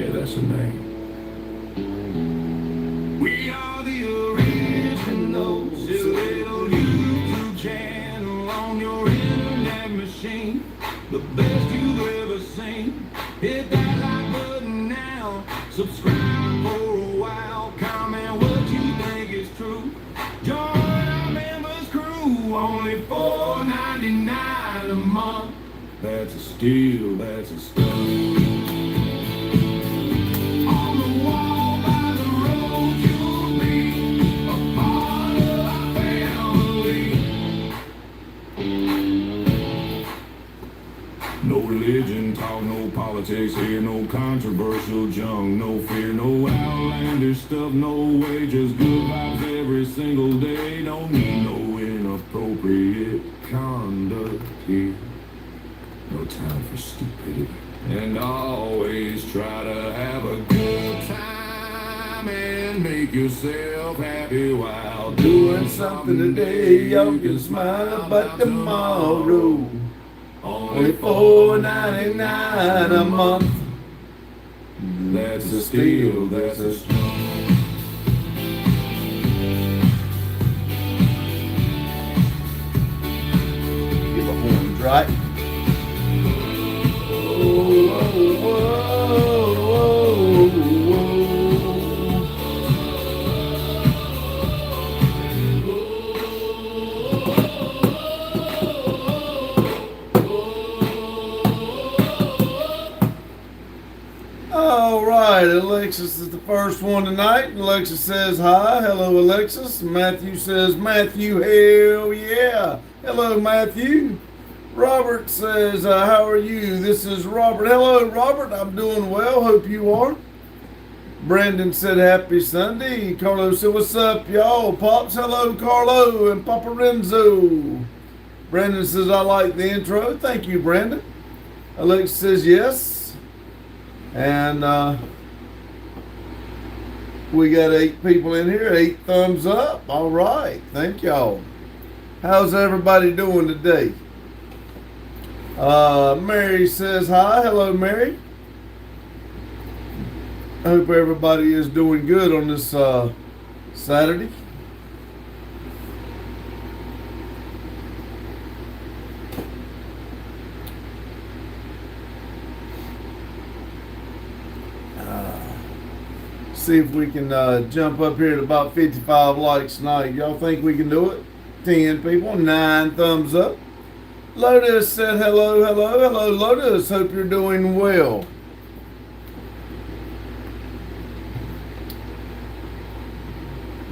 Yeah, that's the name. We are the originals. A little YouTube channel on your internet machine. The best you've ever seen. Hit that like button now. Subscribe for a while. Comment what you think is true. Join our members crew. Only $4.99 a month. That's a steal. That's a steal. No religion, talk no politics here, no controversial junk, no fear, no outlandish stuff, no way, just good vibes every single day. Don't need no inappropriate conduct here. No time for stupidity. And always try to have a good time and make yourself happy while doing something today. Y'all can smile about tomorrow. Only $4.99 a month. That's a steal, that's a steal. Get the horns right. All right, Alexis is the first one tonight. Alexis says hi. Hello, Alexis. Matthew says, Matthew, hell yeah. Hello, Matthew. Robert says, how are you? This is Robert. Hello, Robert. I'm doing well. Hope you are. Brandon said, happy Sunday. Carlo said, what's up, y'all? Pops, hello, Carlo and Papa Renzo. Brandon says, I like the intro. Thank you, Brandon. Alexis says, yes. And we got 8 people in here, 8 thumbs up. All right, thank y'all. How's everybody doing today? Mary says hi. Hello, Mary. I hope everybody is doing good on this Saturday. See if we can jump up here to about 55 likes tonight. Y'all think we can do it? 10 people, 9 thumbs up. Lotus said hello, hello, hello, Lotus. Hope you're doing well.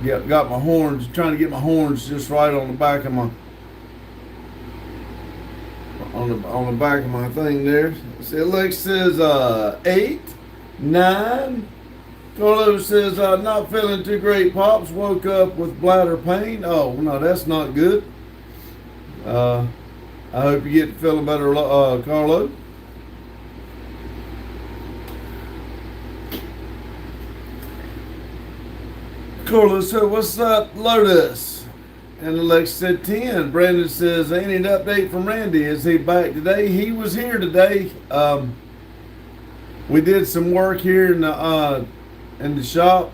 Got my horns, trying to get my horns just right on the back of my on the back of my thing there. See, Alex says 8, 9. Carlo says, not feeling too great, Pops. Woke up with bladder pain. Oh, no, that's not good. I hope you get feeling better, Carlo. Carlo said, what's up, Lotus? And Alex said 10. Brandon says, ain't an update from Randy. Is he back today? He was here today. We did some work here in the shop,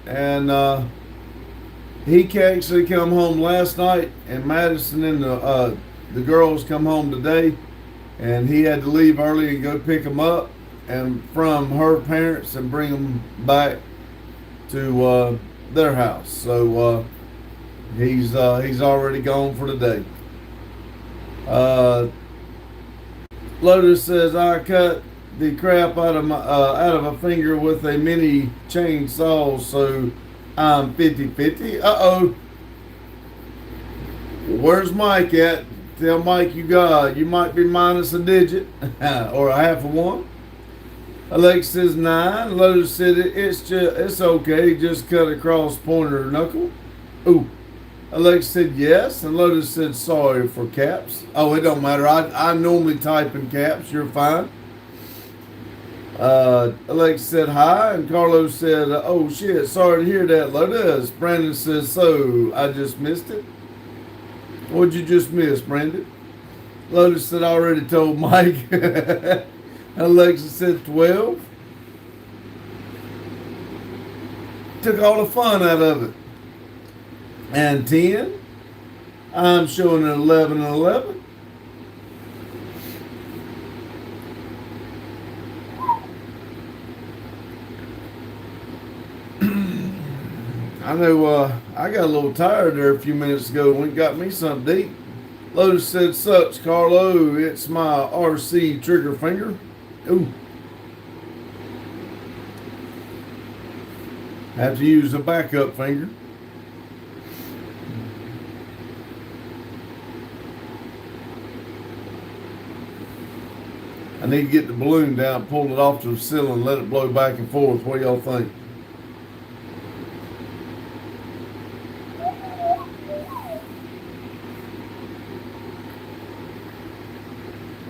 and he actually come home last night, and Madison and the girls come home today, and he had to leave early and go pick them up and from her parents and bring them back to their house. So he's already gone for the day. Lotus says, I cut the crap out of a finger with a mini chainsaw, so I'm 50-50. Uh-oh. Where's Mike at? Tell Mike you might be minus a digit or a half of one. Alex says 9. Lotus said it's okay. Just cut across pointer knuckle. Ooh. Alex said yes, and Lotus said sorry for caps. Oh, it don't matter. I normally type in caps. You're fine. Alex said hi, and Carlos said, oh shit, sorry to hear that, Lotus. Brandon says, so I just missed it. What'd you just miss, Brandon? Lotus said, I already told Mike. Alexa said 12. took all the fun out of it. And 10, I'm showing an 11 and 11. I know I got a little tired there a few minutes ago when it got me something to eat. Lotus said, such, Carlo, it's my RC trigger finger. Ooh. Have to use a backup finger. I need to get the balloon down, pull it off to the ceiling, and let it blow back and forth. What do y'all think?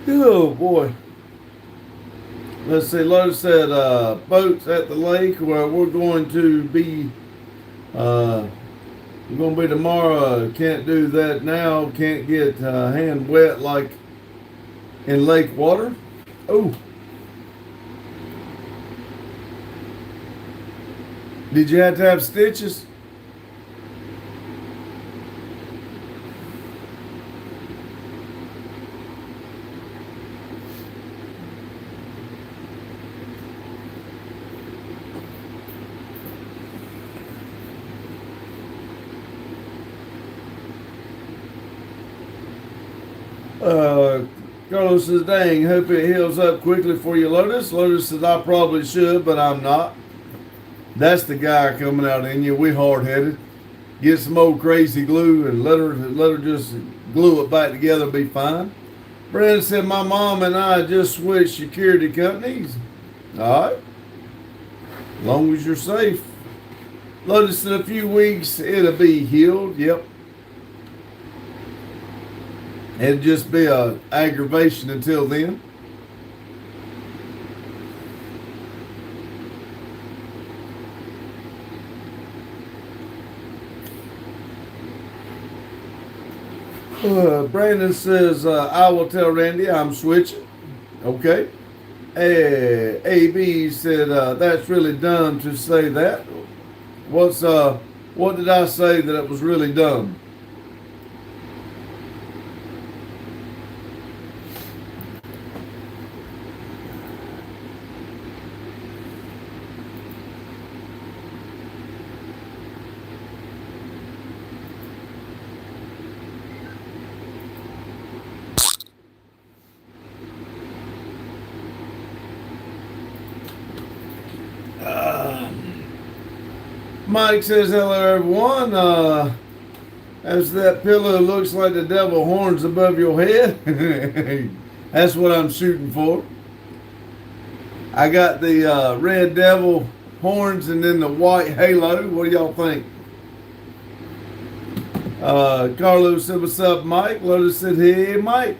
Oh boy. Let's see, Lotus said boats at the lake where we're going to be tomorrow. Can't do that now. Can't get hand wet like in lake water. Oh. Did you have to have stitches? Carlos says, dang, hope it heals up quickly for you, Lotus. Lotus says, I probably should, but I'm not. That's the guy coming out in you. We hard-headed. Get some old crazy glue and let her just glue it back together and be fine. Brandon said, my mom and I just switched security companies. All right. As long as you're safe. Lotus, in a few weeks, it'll be healed. Yep. It'd just be a aggravation until then. Brandon says, I will tell Randy I'm switching. Okay. AB said, that's really dumb to say that. What did I say that it was really dumb? Mike says, hello everyone. As that pillow looks like the devil horns above your head. That's what I'm shooting for. I got the red devil horns and then the white halo. What do y'all think? Carlos said, what's up, Mike? Lotus said, hey, Mike.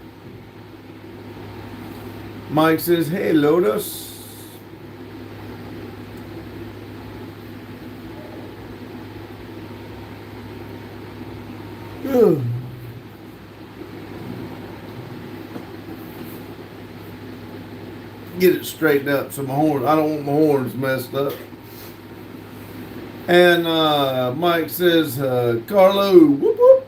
Mike says, hey, Lotus. Get it straightened up so my horn, I don't want my horns messed up. And Mike says, Carlo, whoop whoop.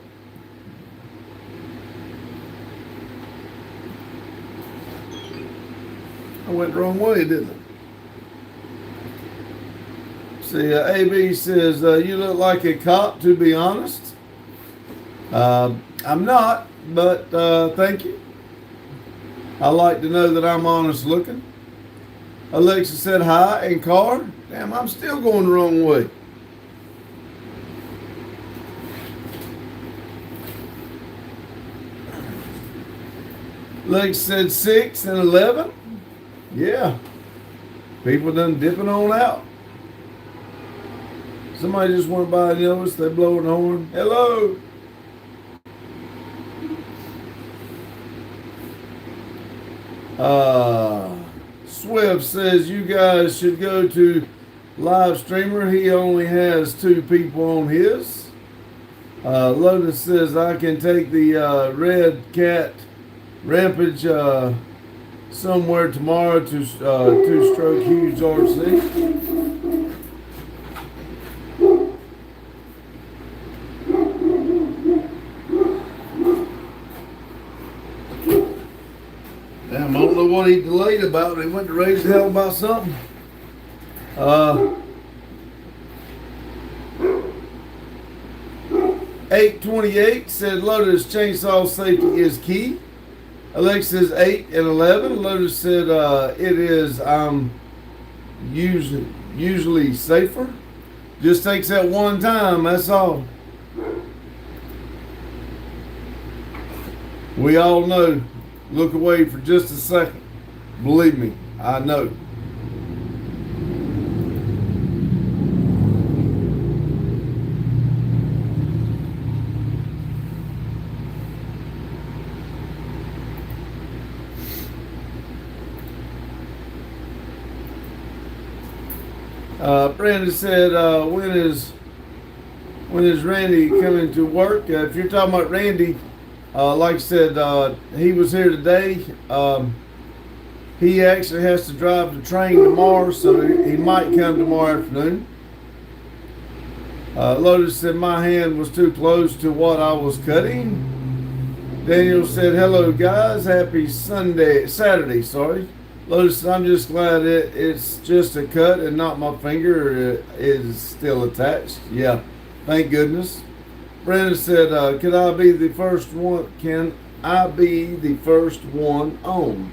I went the wrong way, didn't I? See, AB says, you look like a cop, to be honest. I'm not, but thank you. I like to know that I'm honest looking. Alexa said hi, and car. Damn, I'm still going the wrong way. Alexa said 6 and 11. Yeah. People done dipping on out. Somebody just went by and noticed they blowing the horn. Hello. Swift says you guys should go to live streamer. He only has 2 people on his. Lotus says I can take the red cat rampage somewhere tomorrow to 2-stroke huge RC. what he delayed about. He went to raise hell about something. 828 said Lotus chainsaw safety is key. Alexis 8 and 11. Lotus said it is usually safer. Just takes that one time, that's all. We all know. Look away for just a second. Believe me, I know. Brandon said, when is Randy coming to work? If you're talking about Randy, like I said, he was here today. He actually has to drive the train tomorrow, so he might come tomorrow afternoon. Lotus said my hand was too close to what I was cutting. Daniel said, hello guys, happy Saturday, sorry. Lotus, I'm just glad it's just a cut and not my finger is still attached. Yeah, thank goodness. Brandon said, can I be the first one? Can I be the first one on?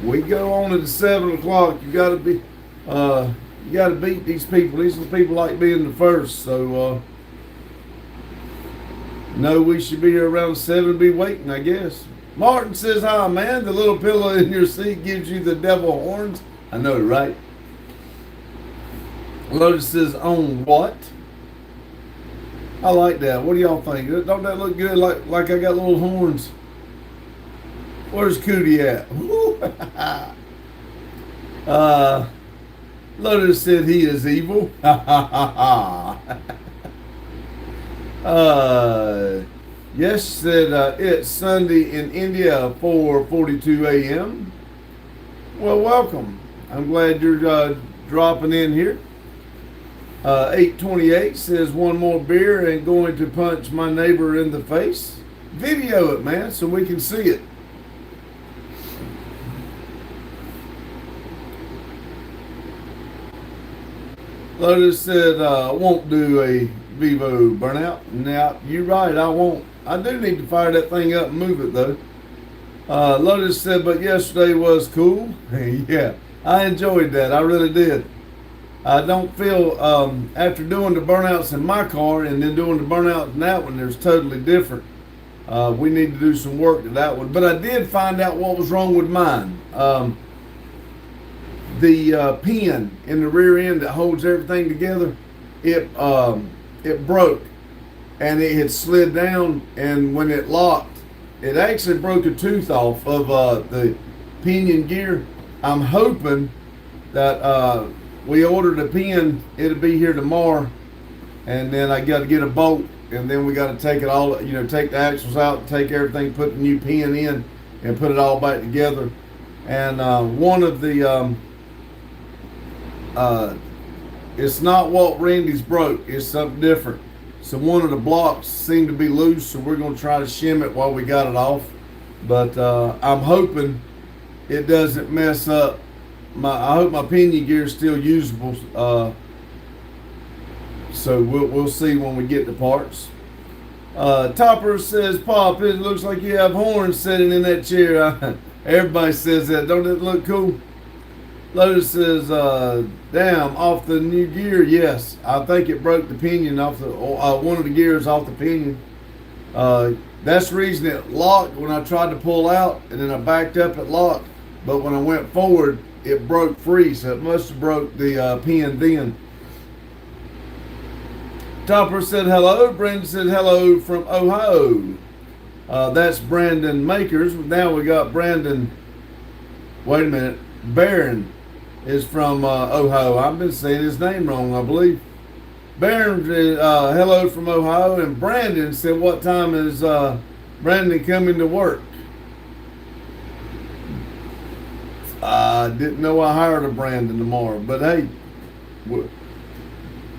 We go on at 7 o'clock. You gotta beat these people. These are the people like being the first. So no, we should be here around 7, be waiting, I guess. Martin says, hi, man. The little pillow in your seat gives you the devil horns. I know, right? Lotus says, on what? I like that. What do y'all think? Don't that look good? Like I got little horns. Where's Cootie at? Lotus said he is evil. Yes, said it's Sunday in India, 4:42 a.m. Well, welcome. I'm glad you're dropping in here. 828 says one more beer and going to punch my neighbor in the face. Video it, man, so we can see it. Lotus said, I won't do a Vivo burnout. Now, you're right, I won't. I do need to fire that thing up and move it, though. Lotus said, but yesterday was cool. Yeah, I enjoyed that. I really did. I don't feel, after doing the burnouts in my car and then doing the burnout in that one, there's totally different. We need to do some work to that one. But I did find out what was wrong with mine. The pin in the rear end that holds everything together, it broke, and it had slid down, and when it locked, it actually broke a tooth off of the pinion gear. I'm hoping that we ordered a pin, it'll be here tomorrow, and then I got to get a bolt, and then we got to take it all, take the axles out, take everything, put the new pin in, and put it all back together. And one of the it's not what Randy's broke, it's something different. So one of the blocks seemed to be loose, so we're going to try to shim it while we got it off. But I'm hoping it doesn't mess up. I hope my pinion gear is still usable. So we'll see when we get the parts. Topper says, Pop, it looks like you have horns sitting in that chair. Everybody says that. Don't it look cool? Lotus says, damn, off the new gear, yes. I think it broke the pinion off the, one of the gears off the pinion. That's the reason it locked when I tried to pull out, and then I backed up, it locked. But when I went forward, it broke free, so it must have broke the pin then. Topper said hello. Brandon said hello from Ohio. That's Brandon Makers. Now we got Brandon, wait a minute, Barron is from Ohio. I've been saying his name wrong, I believe. Barron, hello from Ohio. And Brandon said, what time is Brandon coming to work? I didn't know I hired a Brandon tomorrow, but hey,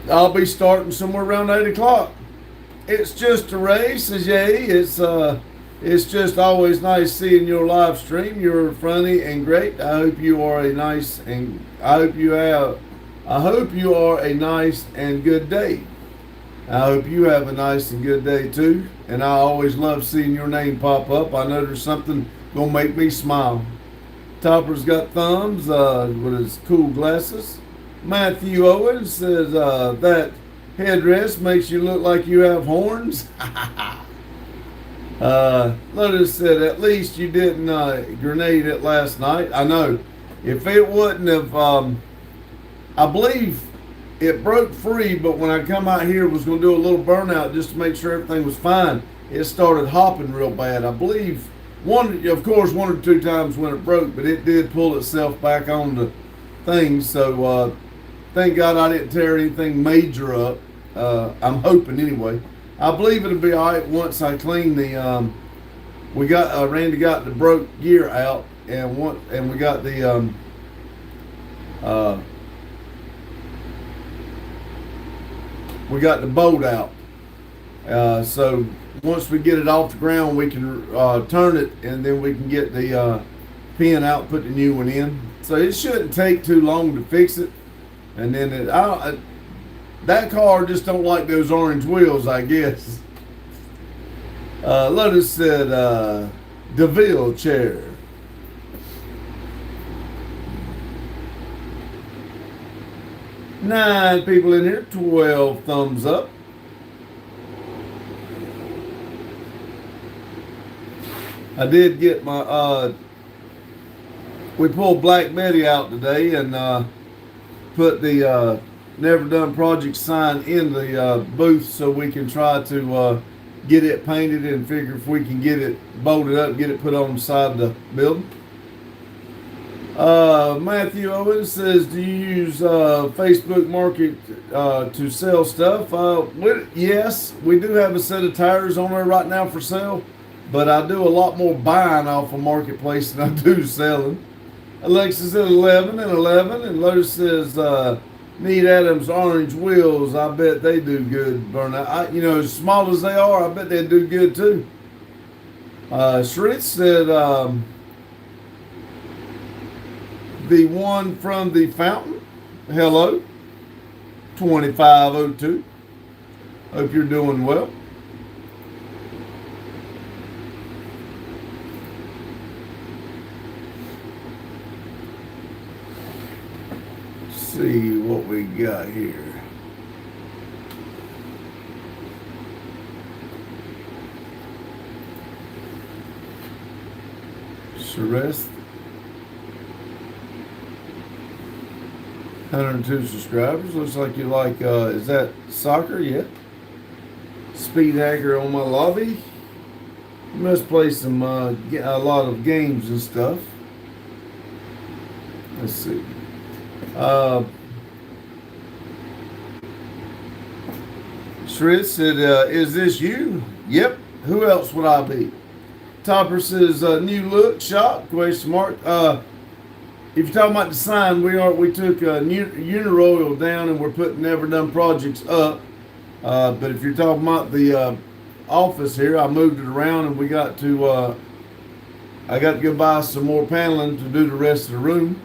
I'll be starting somewhere around 8 o'clock. It's just a race, says Yay. It's just always nice seeing your live stream. You're funny and great. I hope you are a nice and I hope you are a nice and good day. I hope you have a nice and good day too. And I always love seeing your name pop up. I know there's something gonna make me smile. Topper's got thumbs with his cool glasses. Matthew Owens says that headdress makes you look like you have horns. Lotus said, at least you didn't grenade it last night. I know. If it wouldn't have, I believe it broke free, but when I come out here, was going to do a little burnout just to make sure everything was fine. It started hopping real bad. I believe one or two times when it broke, but it did pull itself back on the thing. So thank God I didn't tear anything major up. I'm hoping anyway. I believe it'll be all right once I clean the. Randy got the broke gear out, and we got the we got the bolt out. So once we get it off the ground, we can turn it, and then we can get the pin out, put the new one in. So it shouldn't take too long to fix it. And then that car just don't like those orange wheels, I guess. Lotus said, DeVille chair. Nine people in here, 12 thumbs up. I did get my, we pulled Black Betty out today and put the Never Done Project sign in the booth so we can try to get it painted and figure if we can get it bolted up, get it put on the side of the building. Matthew Owens says, do you use Facebook Market to sell stuff? Yes, we do have a set of tires on there right now for sale, but I do a lot more buying off of Marketplace than I do selling. Alexis at 11 and 11, and Lotus says, Need Adams orange wheels. I bet they do good, Burnout. As small as they are, I bet they do good too. Shritz said, the one from the fountain. Hello. 2502. Hope you're doing well. See what we got here. Celeste, 102 subscribers. Looks like you like, is that soccer? Yeah. Speed hacker on my lobby. You must play some, a lot of games and stuff. Let's see. Shred said, is this you? Yep. Who else would I be? Topper says, new look shop, question mark. If you're talking about the sign, we took Uniroyal down and we're putting Never Done Projects up. But if you're talking about the office here, I moved it around and we got to, I got to go buy some more paneling to do the rest of the room.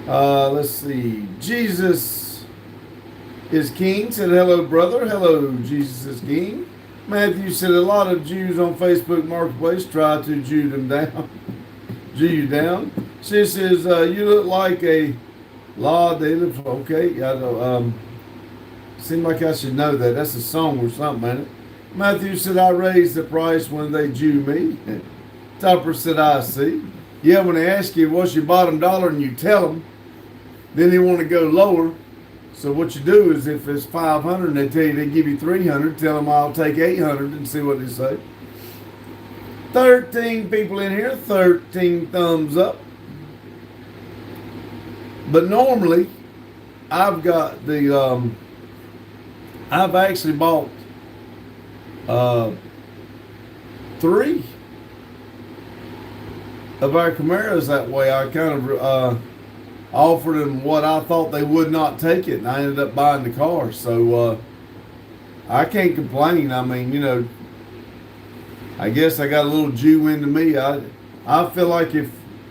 Let's see. Jesus is King said, hello, brother. Hello, Jesus is King. Matthew said, a lot of Jews on Facebook Marketplace try to Jew them down. Jew you down. She says, you look like a law. They live. Okay. I don't, seem like I should know that. That's a song or something, ain't it? Matthew said, I raised the price when they Jew me. Topper said, I see. Yeah, when they ask you what's your bottom dollar and you tell them, then they want to go lower. So what you do is if it's 500 and they tell you they give you 300, tell them I'll take 800 and see what they say. 13 people in here, 13 thumbs up. But normally, I've got the, I've actually bought 3 of our Camaros that way. I kind of offered them what I thought they would not take it, and I ended up buying the car. So I can't complain. I mean, I guess I got a little Jew into me. I feel like if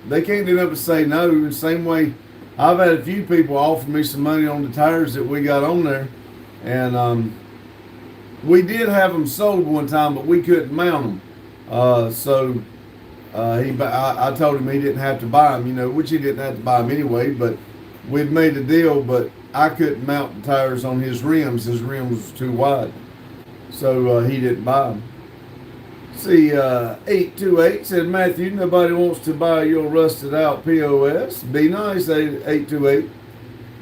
they can't do nothing but say no, the same way I've had a few people offer me some money on the tires that we got on there, and we did have them sold one time, but we couldn't mount them. I told him he didn't have to buy them, which he didn't have to buy them anyway, but we'd made a deal, but I couldn't mount the tires on his rims. His rims was too wide, so he didn't buy them. See, 828 said, Matthew, nobody wants to buy your rusted out POS. Be nice, 828.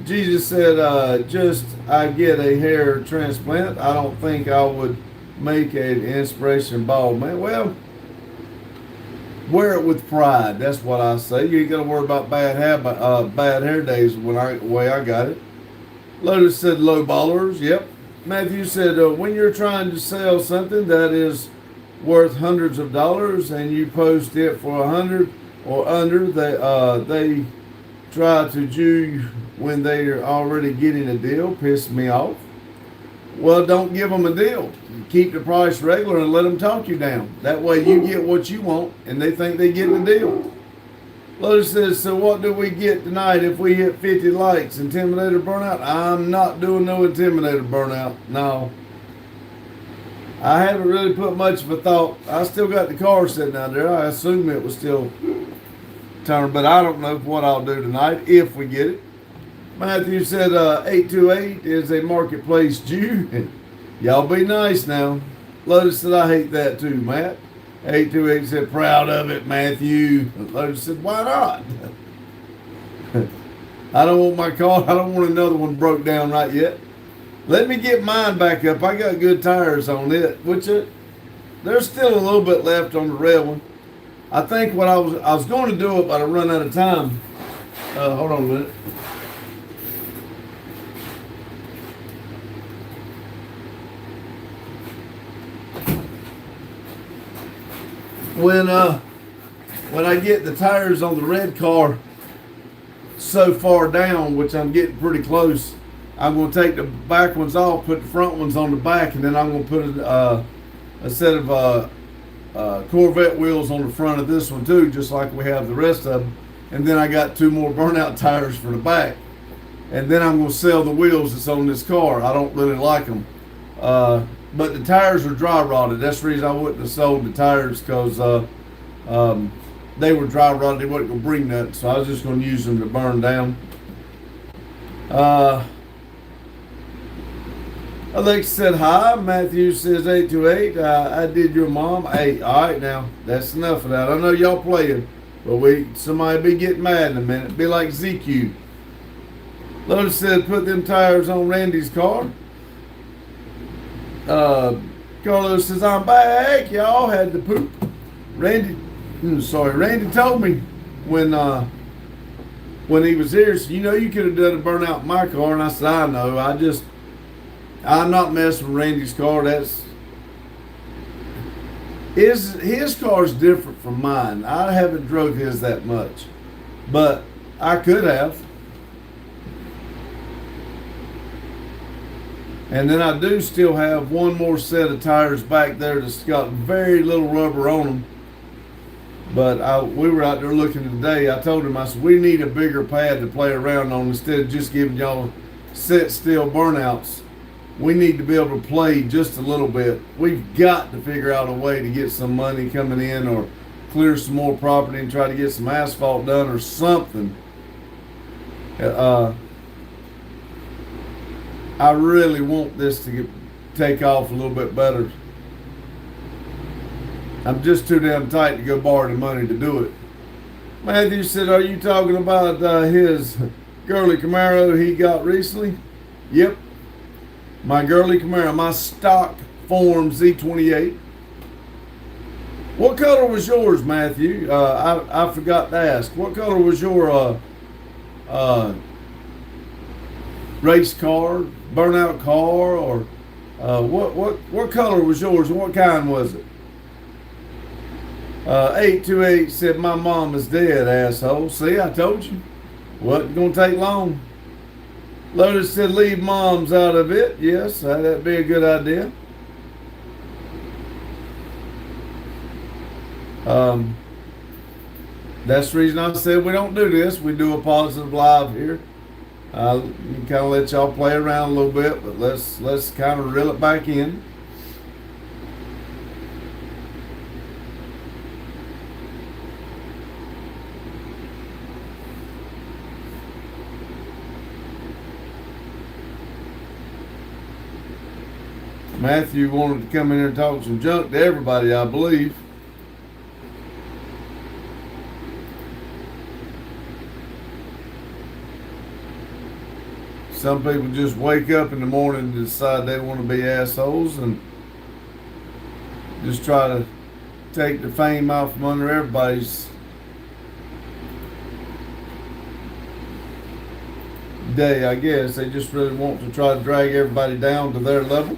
Jesus said, just I get a hair transplant. I don't think I would make an inspiration bald man. Well, wear it with pride. That's what I say. You ain't got to worry about bad hair days the way I got it. Lotus said, low ballers. Yep. Matthew said, when you're trying to sell something that is worth hundreds of dollars and you post it for 100 or under, they try to Jew you when they are already getting a deal. Piss me off. Well, don't give them a deal. Keep the price regular and let them talk you down. That way you get what you want and they think they get the deal. Lotus says, so what do we get tonight if we hit 50 likes? Intimidator burnout? I'm not doing no intimidator burnout. No. I haven't really put much of a thought. I still got the car sitting out there. I assume it was still turning, but I don't know what I'll do tonight if we get it. Matthew said 828 is a marketplace Jew. Y'all be nice now. Lotus said, I hate that too, Matt. 828 said, proud of it, Matthew. Lotus said, why not? I don't want my car. I don't want another one broke down right yet. Let me get mine back up. I got good tires on it, which there's still a little bit left on the red one. I think what I was going to do it, but I run out of time. Hold on a minute. When I get the tires on the red car so far down, which I'm getting pretty close, I'm going to take the back ones off, put the front ones on the back, and then I'm going to put a set of Corvette wheels on the front of this one too, just like we have the rest of them. And then I got 2 more burnout tires for the back. And then I'm going to sell the wheels that's on this car. I don't really like them. But the tires are dry rotted. That's the reason I wouldn't have sold the tires, because they were dry rotted. They wasn't going to bring nothing. So I was just going to use them to burn down. Alexa said hi. Matthew says 828. I did your mom. Hey, all right now. That's enough of that. I know y'all playing, but somebody be getting mad in a minute. Be like ZQ. Lotus said put them tires on Randy's car. Carlos says I'm back. Y'all had to poop. Randy told me when he was here, so you could have done a burnout in my car, and I said I know. I'm not messing with Randy's car. His car's different from mine. I haven't drove his that much, but I could have. And then I do still have one more set of tires back there that's got very little rubber on them. But we were out there looking today. I told him, I said, we need a bigger pad to play around on instead of just giving y'all set still burnouts. We need to be able to play just a little bit. We've got to figure out a way to get some money coming in, or clear some more property and try to get some asphalt done or something. I really want this to take off a little bit better. I'm just too damn tight to go borrow the money to do it. Matthew said, are you talking about his girly Camaro he got recently? Yep. My girly Camaro, my stock form Z28. What color was yours, Matthew? I forgot to ask. What color was your race car, burnout car, or what color was yours and what kind was it? 828 said my mom is dead, asshole. See, I told you. Wasn't gonna take long. Lotus said leave moms out of it. Yes, that'd be a good idea. That's the reason I said we don't do this. We do a positive live here. Kind of let y'all play around a little bit, but let's kind of reel it back in. Matthew wanted to come in here and talk some junk to everybody, I believe. Some people just wake up in the morning and decide they want to be assholes and just try to take the fame out from under everybody's day, I guess. They just really want to try to drag everybody down to their level.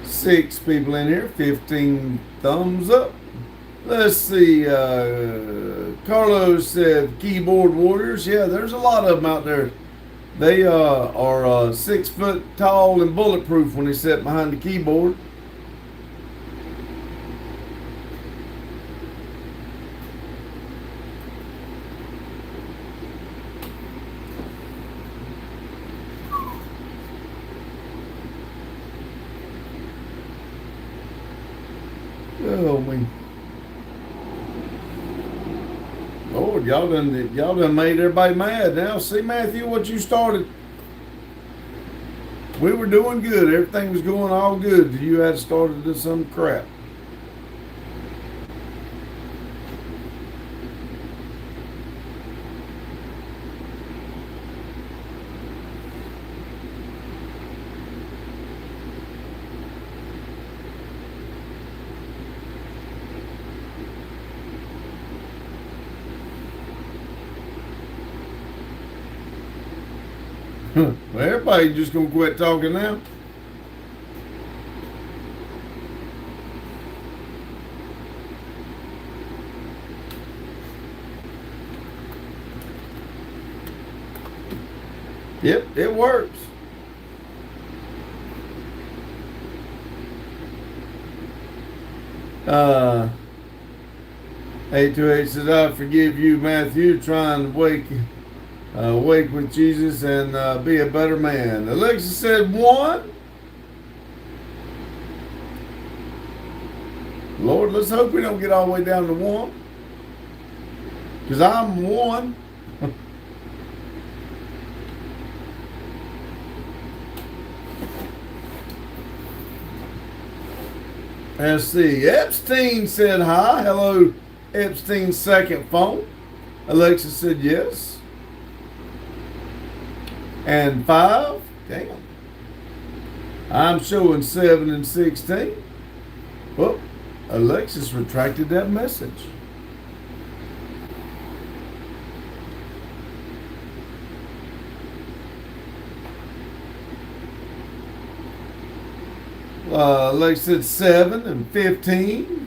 Six people in here, 15 thumbs up. Let's see, Carlos said keyboard warriors. Yeah, there's a lot of them out there. They are 6 foot tall and bulletproof when they sit behind the keyboard. Oh, me. Lord, y'all done made everybody mad now. See, Matthew, what you started. We were doing good. Everything was going all good. You had started to some crap. Well, everybody just gonna quit talking now. Yep, it works. Uh, 828 says, I forgive you, Matthew, trying to wake with Jesus and be a better man. Alexa said 1. Lord, let's hope we don't get all the way down to 1. Because I'm 1. Let's see. Epstein said hi. Hello, Epstein's second phone. Alexa said yes. And 5. Damn. I'm showing 7 and 16. Well, Alexis retracted that message. Alexis said 7 and 15.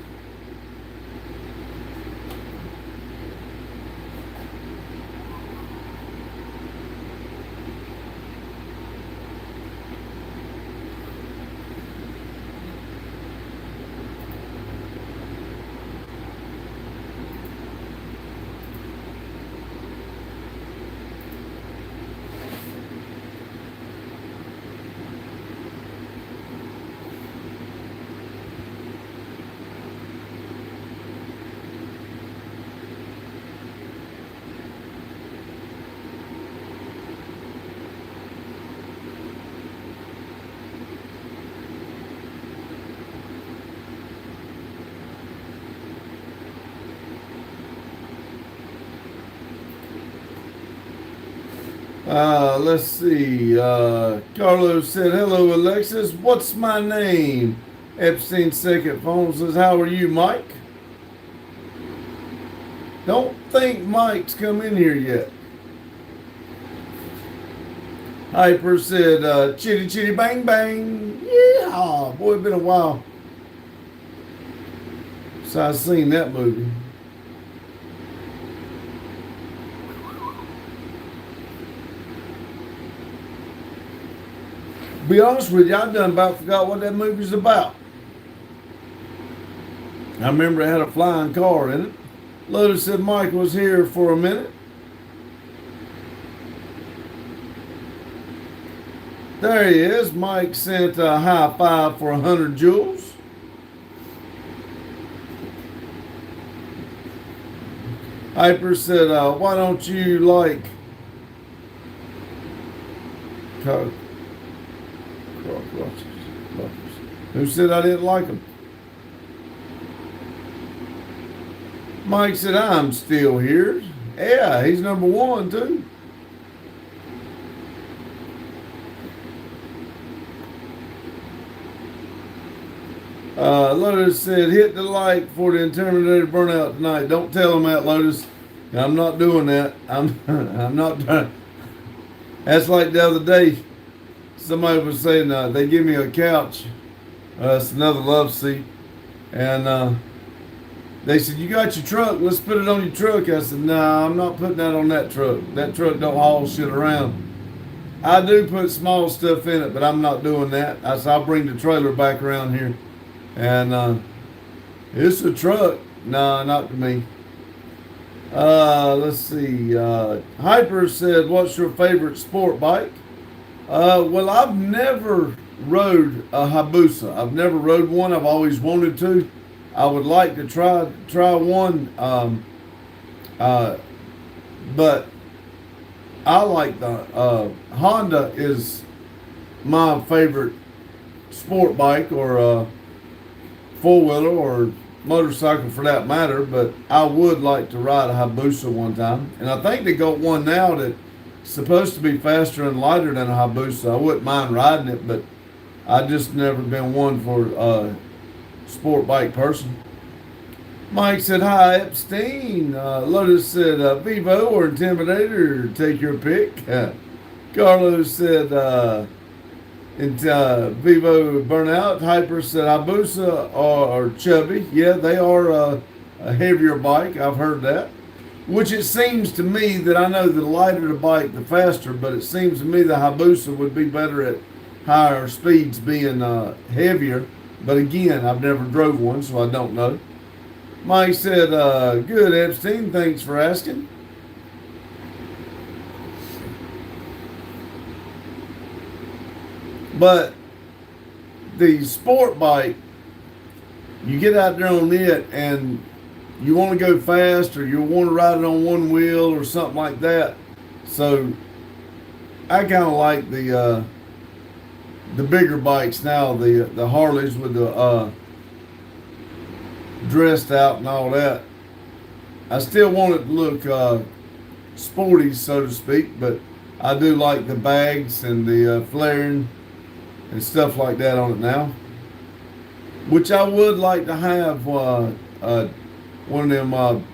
Let's see. Carlos said, hello, Alexis. What's my name? Epstein's second phone says, how are you, Mike? Don't think Mike's come in here yet. Hyper said, chitty chitty bang bang. Yeah, boy, it's been a while since I've seen that movie. Be honest with you, I done about forgot what that movie's about. I remember it had a flying car in it. Lotus said Mike was here for a minute. There he is. Mike sent a high five for 100 joules. Hyper said, why don't you like who said I didn't like them? Mike said, I'm still here. Yeah, he's number one, too. Lotus said, hit the like for the Intimidator burnout tonight. Don't tell him that, Lotus. I'm not doing that. I'm not trying. That's like the other day. Somebody was saying they give me a couch. It's another love seat. And they said, you got your truck. Let's put it on your truck. I said, nah, I'm not putting that on that truck. That truck don't haul shit around. I do put small stuff in it, but I'm not doing that. I said, I'll bring the trailer back around here. And it's a truck. Nah, not to me. Let's see. Hyper said, what's your favorite sport bike? Well, I've never rode a Hayabusa. I've never rode one. I've always wanted to. I would like to try one. But I like the Honda is my favorite sport bike or four-wheeler or motorcycle for that matter, but I would like to ride a Hayabusa one time. And I think they got one now that's supposed to be faster and lighter than a Hayabusa. I wouldn't mind riding it, but I just never been one for a sport bike person. Mike said, hi, Epstein. Lotus said, Vivo or Intimidator, take your pick. Carlos said, Vivo Burnout. Hyper said Hayabusa or Chubby. Yeah, they are a heavier bike. I've heard that. Which it seems to me that I know the lighter the bike, the faster, but it seems to me the Hayabusa would be better at higher speeds being heavier. But again, I've never drove one, so I don't know. Mike said, good, Epstein. Thanks for asking. But the sport bike, you get out there on it and you want to go fast or you want to ride it on one wheel or something like that. So I kind of like the bigger bikes now, the Harleys with the dressed out and all that. I still want it to look sporty, so to speak, but I do like the bags and the flaring and stuff like that on it now. Which I would like to have one of them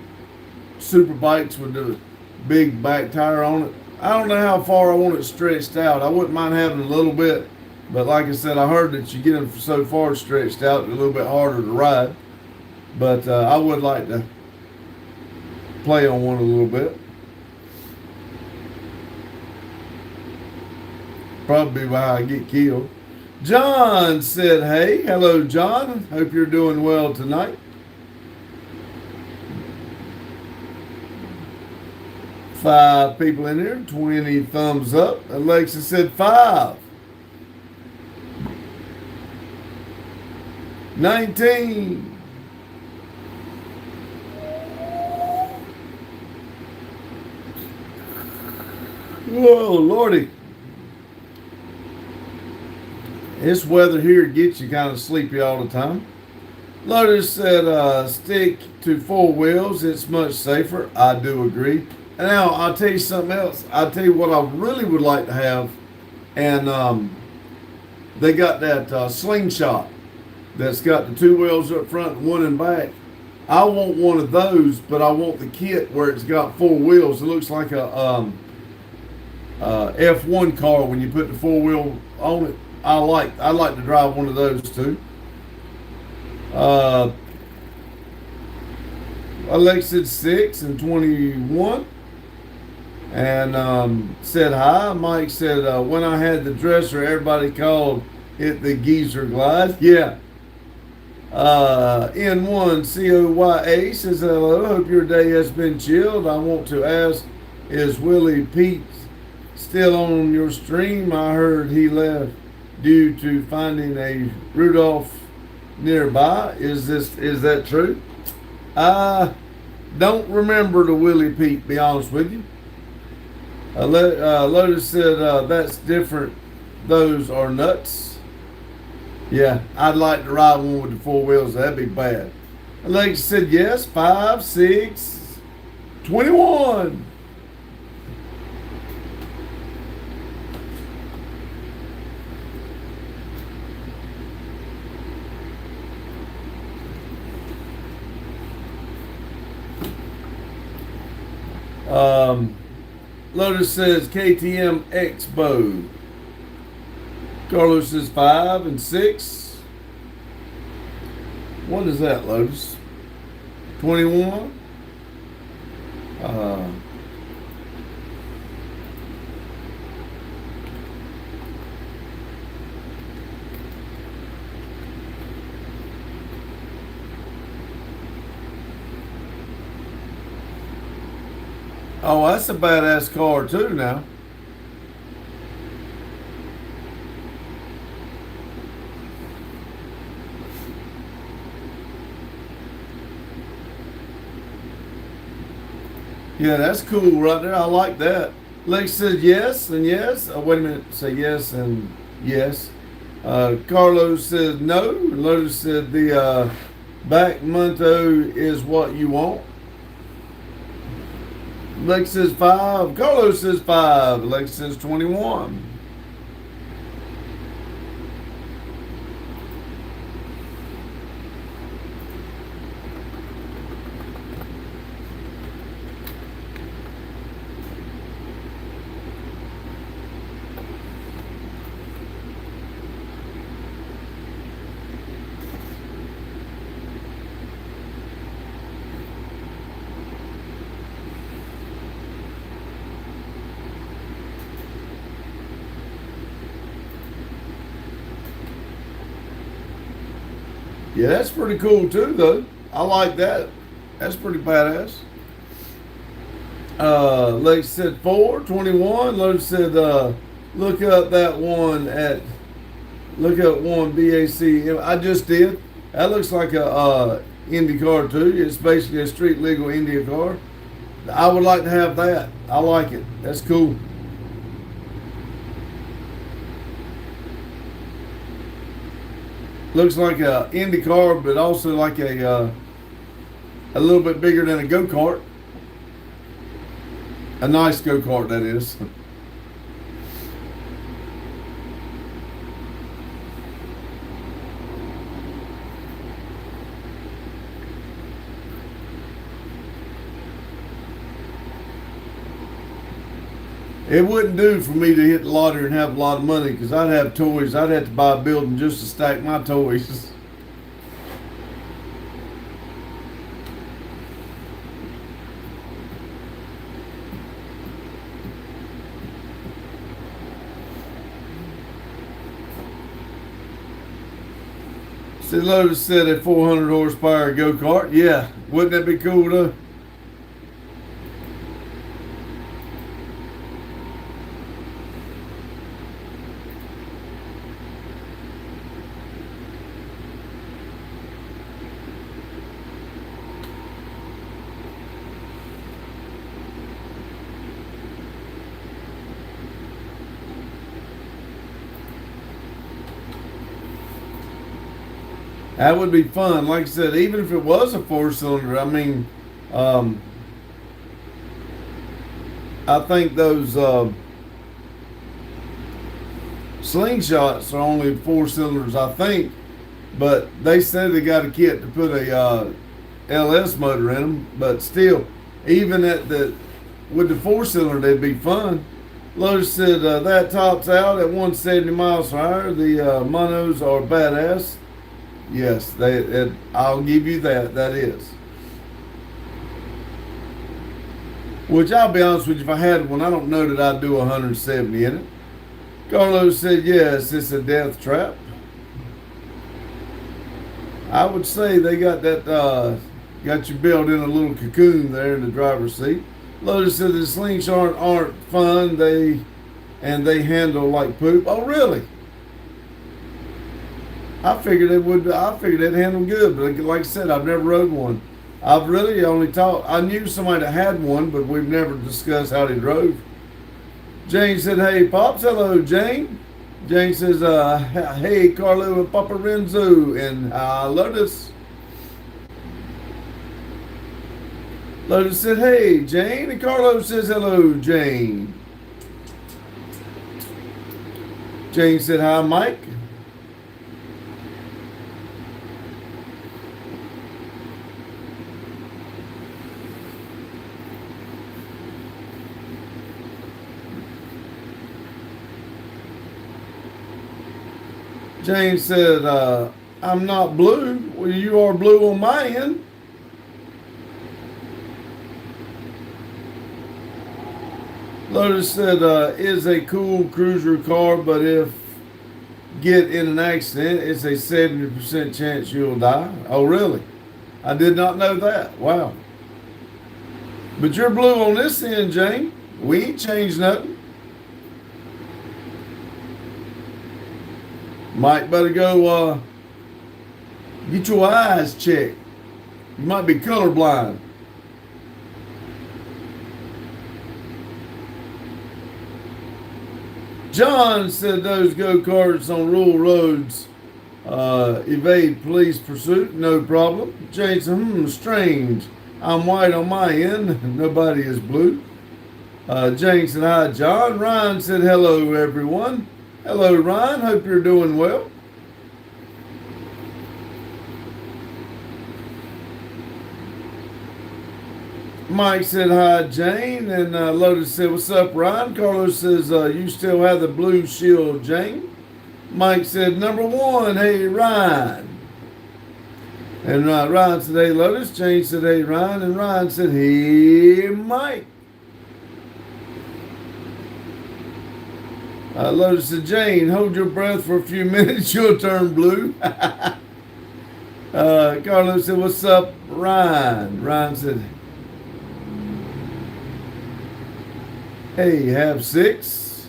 super bikes with the big back tire on it. I don't know how far I want it stretched out. I wouldn't mind having a little bit, but like I said, I heard that you get them so far stretched out, they're a little bit harder to ride. But I would like to play on one a little bit. Probably why I get killed. John said, hey, hello, John. Hope you're doing well tonight. Five people in here, 20 thumbs up. Alexa said 5. 19. Whoa, Lordy. This weather here gets you kind of sleepy all the time. Lotus said, stick to 4 wheels. It's much safer. I do agree. And now, I'll tell you something else. I'll tell you what I really would like to have. And they got that slingshot that's got the 2 wheels up front and 1 in back. I want one of those, but I want the kit where it's got 4 wheels. It looks like a F1 car when you put the four wheel on it. I like to drive one of those too. Alexa 6 and 21. And said hi. Mike said, when I had the dresser, everybody called it the geezer glide. Yeah. N1 COYA says hello. Hope your day has been chilled. I want to ask, is Willie Pete still on your stream? I heard he left due to finding a Rudolph nearby. Is that true? I don't remember the Willie Pete, be honest with you. Lotus said that's different. Those are nuts. Yeah, I'd like to ride one with the four wheels. That'd be bad. Alexa said yes. 5, 6, 21. Lotus says KTM Expo. Carlos says 5 and 6. What is that, Lotus? 21. Oh, that's a badass car too now. Yeah, that's cool right there. I like that. Lex said yes and yes. Oh, wait a minute. Say yes and yes. Carlos said no. Lotus said the back Munto is what you want. Lex says 5. Carlos says 5. Lex says 21. Yeah, that's pretty cool too, though. I like that. That's pretty badass. Lex said 4, 21. Lotus said, look up one BAC. I just did. That looks like a Indy car too. It's basically a street legal Indy car. I would like to have that. I like it. That's cool. Looks like a Indy car, but also like a little bit bigger than a go-kart. A nice go-kart, that is. It wouldn't do for me to hit the lottery and have a lot of money because I'd have toys. I'd have to buy a building just to stack my toys. See, Lotus said a 400 horsepower go-kart. Yeah, wouldn't that be cool though? That would be fun. Like I said, even if it was a 4-cylinder, I mean, I think those slingshots are only 4 cylinders, I think. But they said they got a kit to put a LS motor in them. But still, even with the 4-cylinder, they'd be fun. Lotus said that tops out at 170 miles per hour. The monos are badass. Yes, I'll give you that. That is. Which I'll be honest with you, if I had one, I don't know that I'd do 170 in it. Carlos said, yes, it's a death trap. I would say they got that, got you built in a little cocoon there in the driver's seat. Lotus said the slingshot aren't fun. They handle like poop. Oh, really? I figured they would. I figured they'd handle good, but like I said, I've never rode one. I've really only taught. I knew somebody that had one, but we've never discussed how they drove. Jane said, "Hey, pops, hello, Jane." Jane says, "Hey, Carlo and Papa Renzo and Lotus." Lotus said, "Hey, Jane," and Carlo says, "Hello, Jane." Jane said, "Hi, Mike." Jane said, "I'm not blue." Well, you are blue on my end. Lotus said, "Is a cool cruiser car, but if get in an accident, it's a 70% chance you'll die." Oh, really? I did not know that. Wow. But you're blue on this end, Jane. We ain't changed nothing. Mike better go get your eyes checked. You might be colorblind. John said those go-karts on rural roads evade police pursuit, no problem. Jane said, strange. I'm white on my end. Nobody is blue. Jane said, "Hi, John." Ryan said, "Hello, everyone." Hello, Ryan. Hope you're doing well. Mike said, "Hi, Jane." And Lotus said, "What's up, Ryan?" Carlos says, "You still have the blue shield, Jane." Mike said, "Number one, hey, Ryan." And Ryan said, "Hey, Lotus." Jane said, "Hey, Ryan." And Ryan said, "Hey, Mike." Lotus said, "Jane, hold your breath for a few minutes. You'll turn blue." Carlos said, "What's up, Ryan?" Ryan said, "Hey, have six."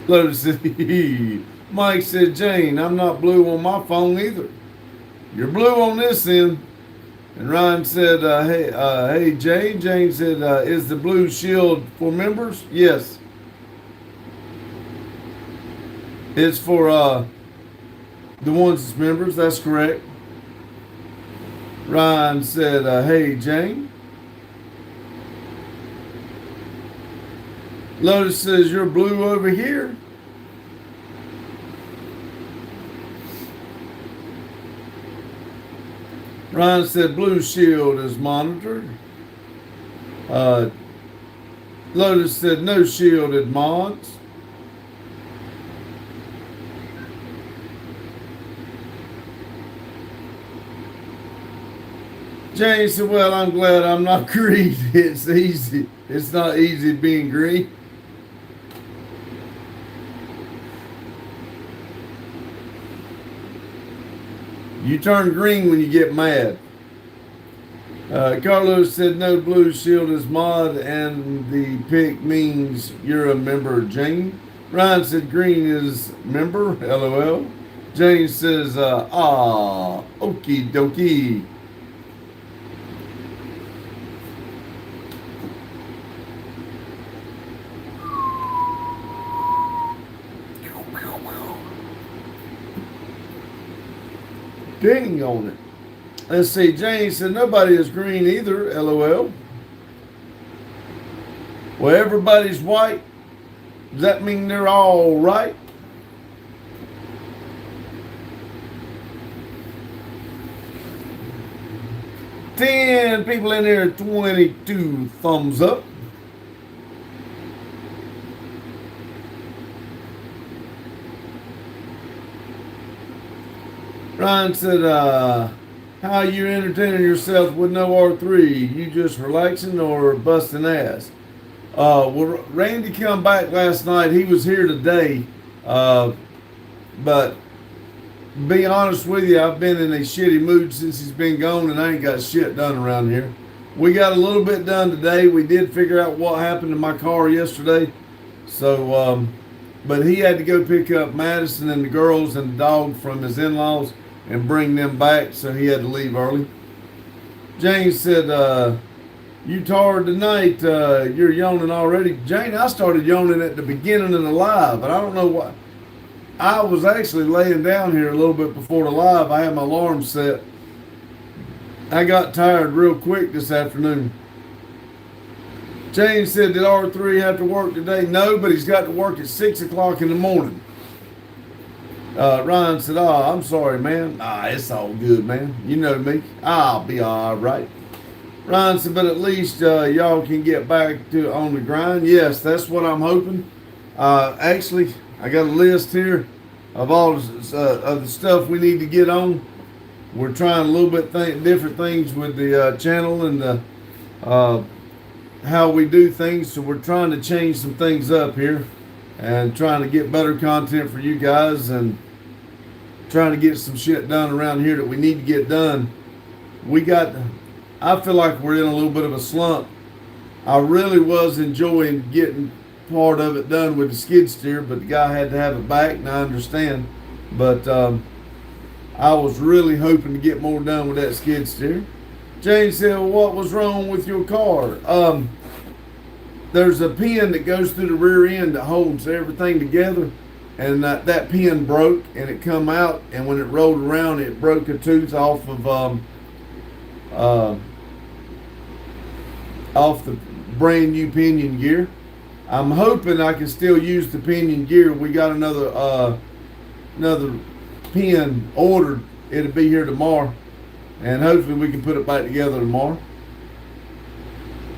Lotus said, Mike said, "Jane, I'm not blue on my phone either. You're blue on this end." And Ryan said, hey, Jane." Jane said, "Is the blue shield for members?" Yes. It's for the ones that's members. That's correct. Ryan said, "Hey, Jane." Lotus says, "You're blue over here." Ryan said, "Blue shield is monitored." Lotus said, "No shielded mods." Jane said, "Well, I'm glad I'm not green. It's easy. It's not easy being green." You turn green when you get mad. Carlos said, "No blue shield is mod, and the pick means you're a member, Jane." Ryan said, "Green is member, LOL." Jane says, okie dokie. Ding on it. Let's see. Jane said, "Nobody is green either, LOL." Well, everybody's white. Does that mean they're all right? Ten people in there, 22 thumbs up. Ryan said, how you entertaining yourself with no R3? You just relaxing or busting ass? Well, Randy come back last night. He was here today. But be honest with you, I've been in a shitty mood since he's been gone, and I ain't got shit done around here. We got a little bit done today. We did figure out what happened to my car yesterday. So, but he had to go pick up Madison and the girls and the dog from his in-laws and bring them back, so he had to leave early. Jane said, you tired tonight, you're yawning already. Jane, I started yawning at the beginning of the live, and I don't know why. I was actually laying down here a little bit before the live. I had my alarm set. I got tired real quick this afternoon. Jane said, did R3 have to work today? No, but he's got to work at 6 o'clock in the morning. Ryan said, I'm sorry, man. It's all good, man. You know me. I'll be all right. Ryan said, but at least y'all can get back to on the grind. Yes, that's what I'm hoping. Actually, I got a list here of all of the stuff we need to get on. We're trying a little bit different things with the channel and the how we do things. So we're trying to change some things up here and trying to get better content for you guys and trying to get some shit done around here that we need to get done. I feel like we're in a little bit of a slump. I really was enjoying getting part of it done with the skid steer, but the guy had to have it back, and I understand. But I was really hoping to get more done with that skid steer. Jane said, well, what was wrong with your car? There's a pin that goes through the rear end that holds everything together, and that pin broke, and it come out, and when it rolled around, it broke a tooth off the brand new pinion gear. I'm hoping I can still use the pinion gear. We got another pin ordered. It'll be here tomorrow, and hopefully we can put it back together tomorrow.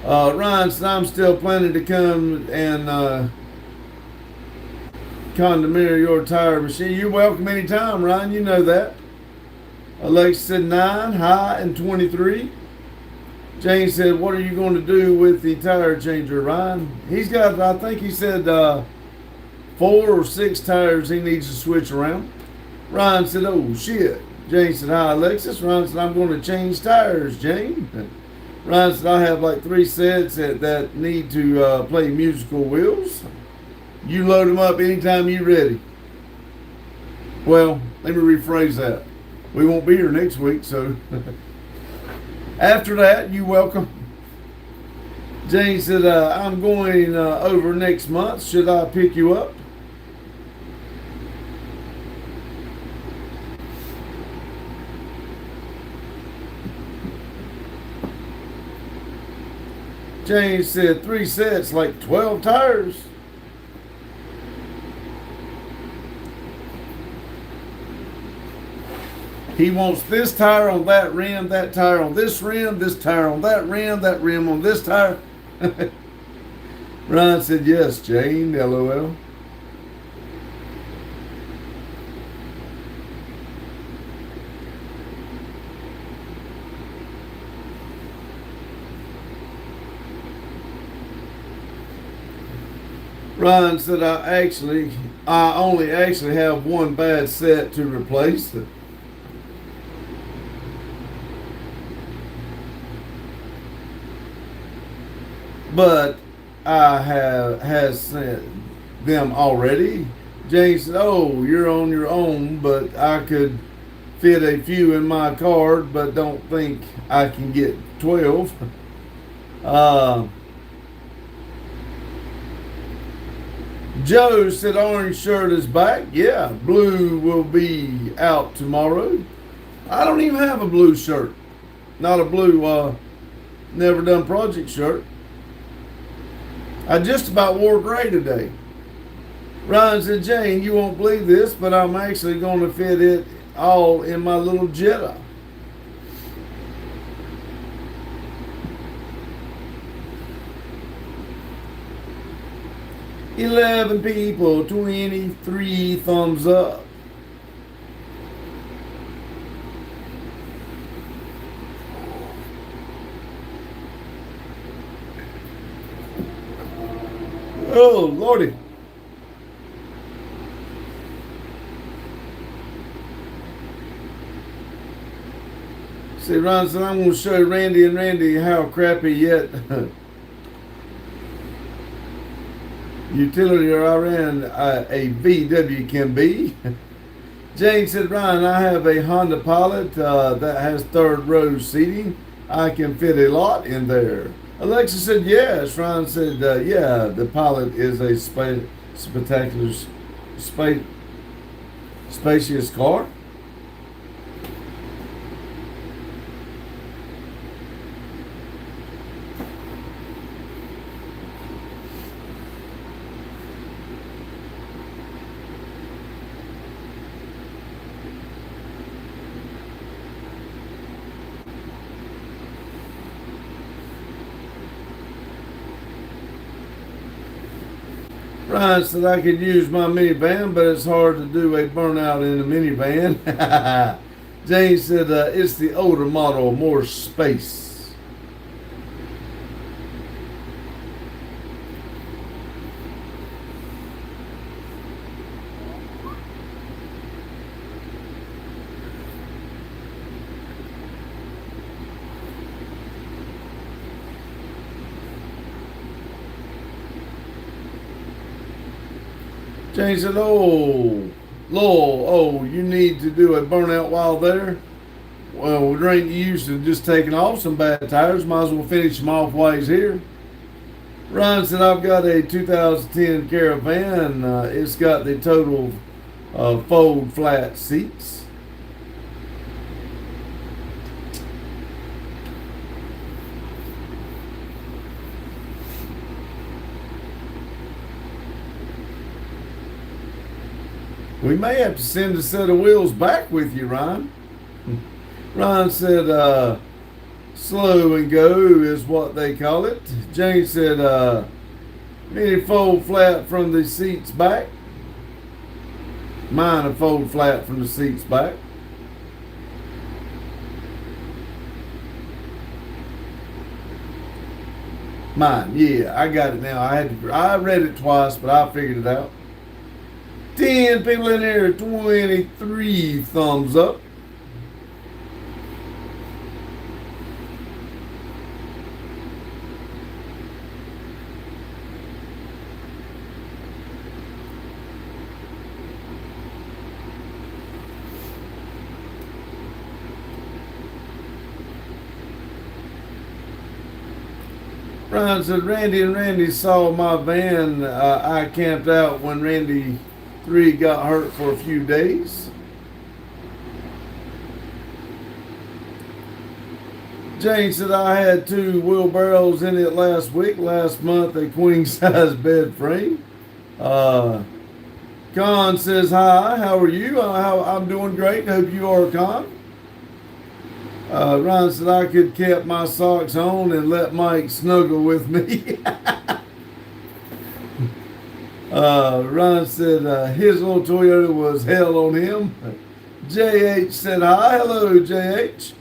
Ryan said, I'm still planning to come and condemn your tire machine. You're welcome anytime, Ryan. You know that. Alexa said 9, high, and 23. Jane said, what are you going to do with the tire changer, Ryan? He's got, I think he said 4 or 6 tires he needs to switch around. Ryan said, oh shit. Jane said, hi Alexis. Ryan said, I'm going to change tires, Jane. Ryan said, I have like 3 sets that need to play musical wheels. You load them up anytime you're ready. Well, let me rephrase that. We won't be here next week, so after that, you're welcome. Jane said, I'm going over next month. Should I pick you up? Jane said 3 sets, like 12 tires. He wants this tire on that rim, that tire on this tire on that rim on this tire. Ryan said, yes, Jane, LOL. Ryan said, I only actually have 1 bad set to replace. But I has sent them already. Jane said, oh, you're on your own, but I could fit a few in my card, but don't think I can get 12. Joe said orange shirt is back. Yeah, blue will be out tomorrow. I don't even have a blue shirt. Not a blue Never Done Project shirt. I just about wore gray today. Ryan said, Jane, you won't believe this, but I'm actually going to fit it all in my little Jetta. $11 people, 23 thumbs up. Oh, Lordy. See, Ron said, I'm going to show Randy and Randy how crappy yet utility RN a VW can be. Jane said, Ryan, I have a Honda Pilot that has third row seating. I can fit a lot in there. Alexa said, yes. Ryan said, yeah, the Pilot is a spectacular, spacious car. Ryan said I could use my minivan, but it's hard to do a burnout in a minivan. Jane said it's the older model, more space. Jane said, oh, Lowell, oh, you need to do a burnout while there? Well, we ain't used to just taking off some bad tires. Might as well finish them off while he's here. Ryan said, I've got a 2010 Caravan. It's got the total fold flat seats. We may have to send a set of wheels back with you, Ryan. Ryan said, slow and go is what they call it. Jane said, many fold flat from the seats back. Mine a fold flat from the seats back. Mine, yeah, I got it now. I read it twice, but I figured it out. 10 people in there, 23 thumbs up. Ryan said, Randy and Randy saw my van. I camped out when Randy 3 got hurt for a few days. Jane said, I had 2 wheelbarrows in it last week. Last month, a queen size bed frame. Con says, hi, how are you? I'm doing great. Hope you are, Con. Ryan said, I could keep my socks on and let Mike snuggle with me. Ron said his little Toyota was hell on him. JH said hi. Hello, JH.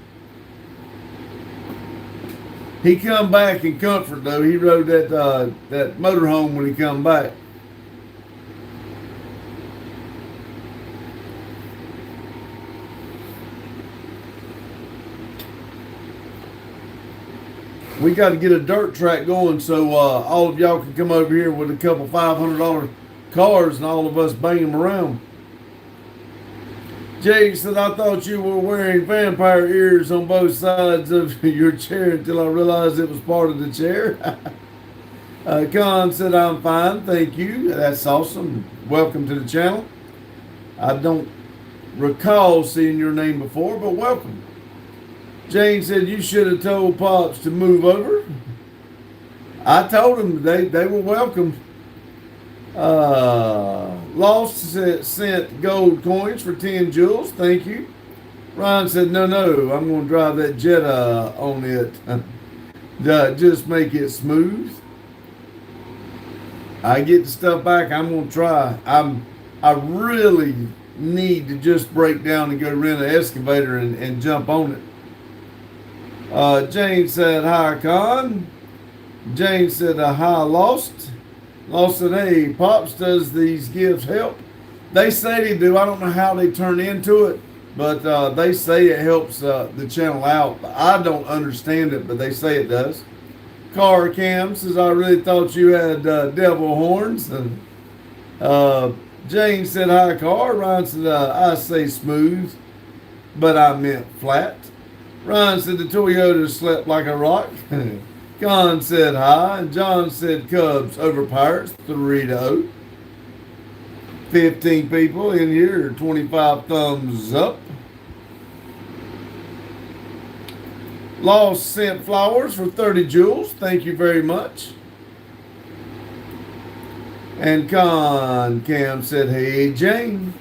He come back in comfort though. He rode that motorhome when he come back. We got to get a dirt track going so all of y'all can come over here with a couple $500 cars and all of us bang them around. Jake said, I thought you were wearing vampire ears on both sides of your chair until I realized it was part of the chair. Con said, I'm fine, thank you. That's awesome. Welcome to the channel. I don't recall seeing your name before, but welcome. Jane said, you should have told Pops to move over. I told them they were welcome. Lost sent gold coins for 10 jewels. Thank you. Ryan said, no, I'm going to drive that Jetta on it. Just make it smooth. I get the stuff back. I'm going to try. I really need to just break down and go rent an excavator and jump on it. Jane said, hi, Con. Jane said, hi, Lost. Law said, hey, Pops, does these gifts help? They say they do. I don't know how they turn into it, but they say it helps the channel out. I don't understand it, but they say it does. Car Cam says, I really thought you had devil horns. And Jane said, hi, Car. Ryan said, I say smooth, but I meant flat. Ryan said, the Toyota slept like a rock. Con said, hi. And John said, Cubs over Pirates 3-0. 15 people in here, 25 thumbs up. Lost sent flowers for 30 jewels. Thank you very much. And Con Cam said, hey, Jane.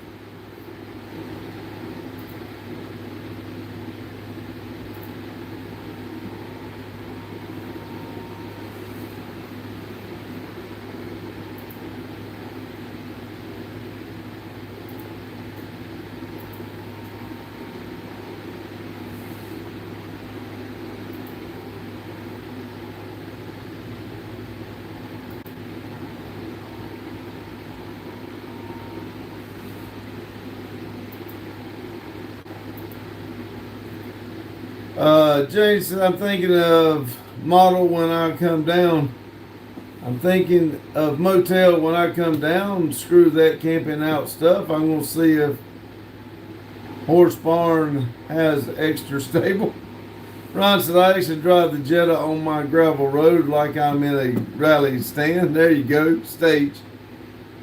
Jane said, I'm thinking of model when I come down. I'm thinking of motel when I come down. Screw that camping out stuff. I'm going to see if Horse Barn has extra stable. Ron said, I actually drive the Jetta on my gravel road like I'm in a rally stand. There you go, stage.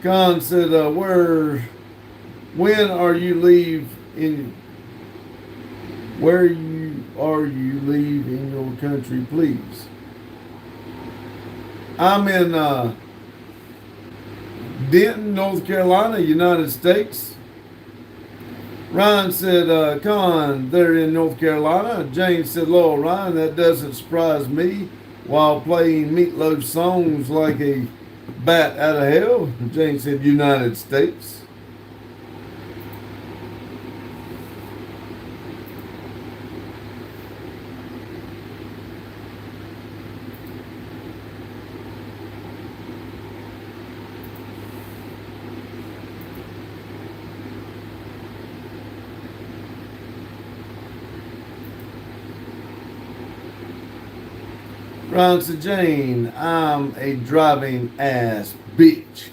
Con said, when are you leaving your country, please? I'm in Denton, North Carolina, United States. Ryan said, Con, they're in North Carolina. Jane said, Lord, Ryan, that doesn't surprise me while playing Meatloaf songs like a bat out of hell. Jane said, United States. Ron said, Jane, I'm a driving ass bitch.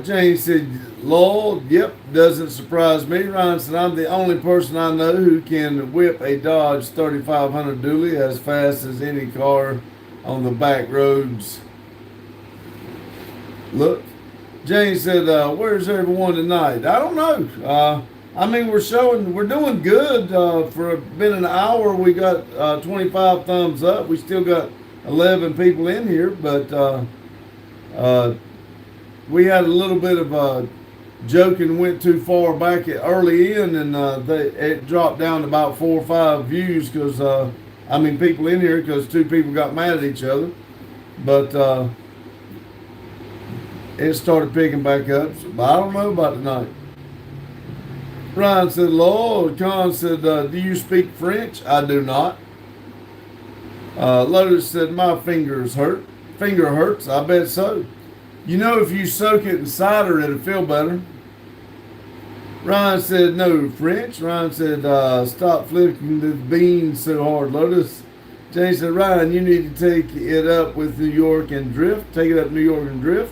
Jane said, Lord, yep, doesn't surprise me. Ryan said, I'm the only person I know who can whip a Dodge 3500 dually as fast as any car on the back roads. Look, Jane said, where's everyone tonight? I don't know. I mean, we're doing good. For been an hour, we got 25 thumbs up. We still got 11 people in here, but we had a little bit of joking went too far back early in, and it dropped down to about 4 or 5 views because people in here because 2 people got mad at each other, but it started picking back up. So, but I don't know about tonight. Ryan said, Lord. Con said, do you speak French? I do not. Lotus said, my fingers hurt. Finger hurts. I bet so. You know, if you soak it in cider, it'll feel better. Ryan said, no French. Ryan said, stop flipping the beans so hard, Lotus. Jane said, Ryan, you need to take it up with New York and Drift. Take it up New York and Drift.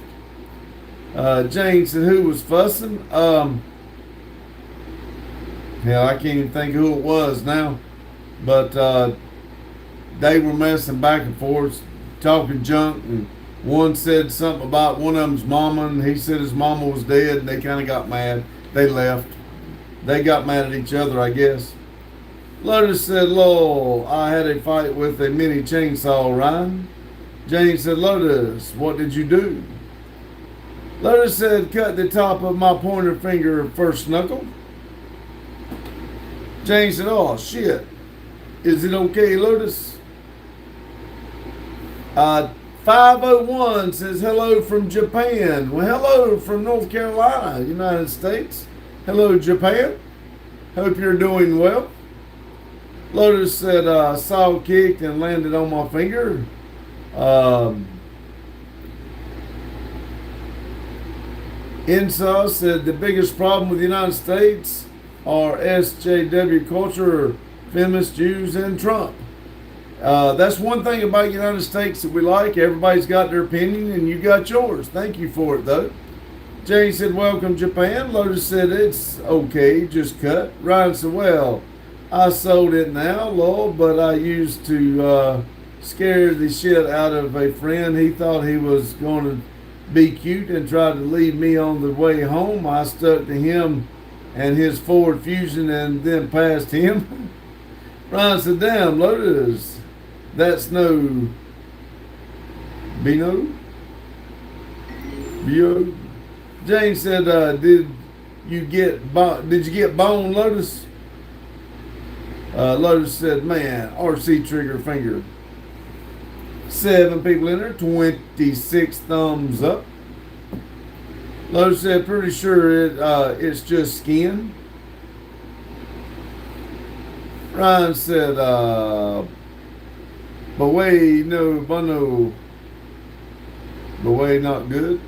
Jane said, who was fussing? Hell, I can't even think who it was now. But they were messing back and forth, talking junk, and one said something about one of them's mama, and he said his mama was dead, and they kind of got mad. They left. They got mad at each other, I guess. Lotus said, Lol, I had a fight with a mini chainsaw, Ryan. Jane said, Lotus, what did you do? Lotus said, cut the top of my pointer finger first knuckle. Jane said, oh, shit. Is it okay, Lotus? 5 501 says hello from Japan. Well, hello from North Carolina, United States. Hello, Japan. Hope you're doing well. Lotus said, saw kicked and landed on my finger. Insa said the biggest problem with the United States are SJW culture, feminist Jews, and Trump. That's one thing about the United States that we like. Everybody's got their opinion, and you got yours. Thank you for it, though. Jane said, welcome, Japan. Lotus said, it's okay, just cut. Ryan said, well, I sold it now, lol, but I used to scare the shit out of a friend. He thought he was going to be cute and tried to leave me on the way home. I stuck to him and his Ford Fusion and then passed him. Ryan said, damn, Lotus, that's no Bino? Bio? Jane said, did you get bone, Lotus? Lotus said, man, RC trigger finger. 7 people in there, 26 thumbs up. Lotus said, pretty sure it's just skin. Ryan said, but way no buno, but way not good.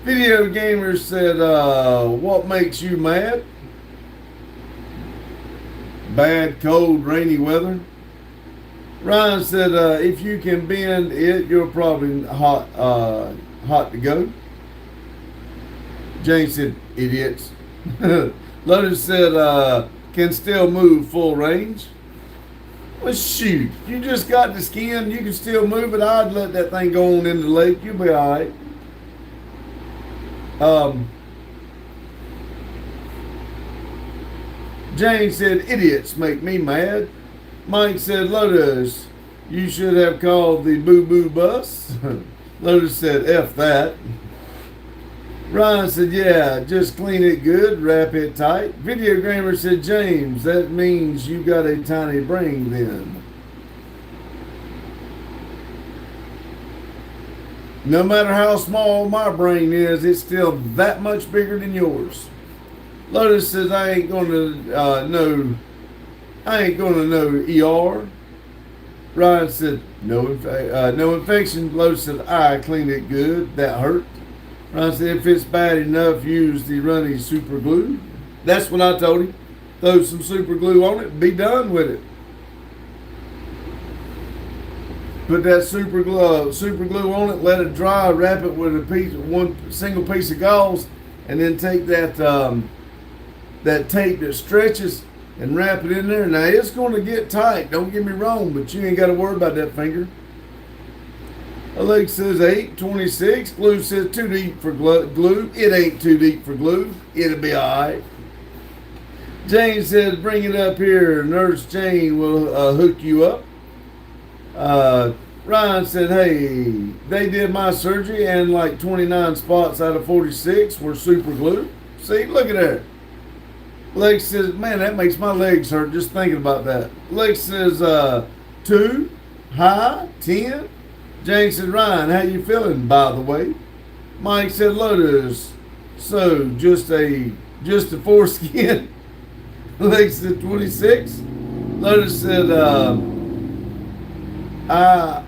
Video Gamer said, what makes you mad? Bad, cold, rainy weather. Ryan said, if you can bend it, you're probably hot to go. Jane said, idiots. Lotus said, can still move full range. Well, shoot, you just got the skin, you can still move it. I'd let that thing go on in the lake. You'll be all right. Jane said, idiots make me mad. Mike said, Lotus, you should have called the boo-boo bus. Lotus said, F that. Ryan said, yeah, just clean it good, wrap it tight. Video Gamer said, James, that means you got a tiny brain then. No matter how small my brain is, it's still that much bigger than yours. Lotus says, I ain't gonna know ER. Ryan said, no infection. Lotus said, I cleaned it good. That hurt. Ryan said, if it's bad enough, use the runny super glue. That's what I told him. Throw some super glue on it and be done with it. Put that super glue on it, let it dry, wrap it with one single piece of gauze, and then take that that tape that stretches and wrap it in there. Now it's going to get tight, don't get me wrong, but you ain't got to worry about that finger. Alex says 826. Glue says too deep for glue. It ain't too deep for glue. It'll be alright. Jane says bring it up here. Nurse Jane will hook you up. Ryan said, hey, they did my surgery and like 29 spots out of 46 were super glue. See, look at that. Lex says, man, that makes my legs hurt just thinking about that. Lex says, 2, high, 10. Jane said, Ryan, how you feeling, by the way? Mike said, Lotus, so just a foreskin. Lex said, 26. Lotus said, I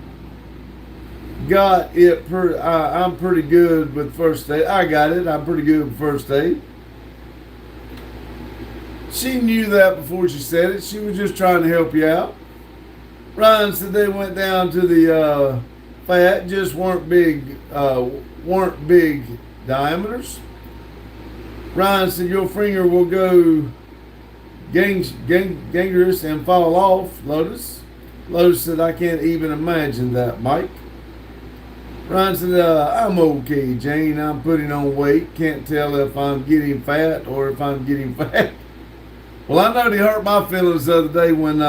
got it. I'm pretty good with first aid. I got it. I'm pretty good with first aid. She knew that before she said it. She was just trying to help you out. Ryan said they went down to the fat, just weren't big diameters. Ryan said your finger will go gangrenous and fall off, Lotus. Lotus said, I can't even imagine that, Mike. Ryan said, I'm okay, Jane. I'm putting on weight. Can't tell if I'm getting fat or if I'm getting fat. Well, I know they hurt my feelings the other day when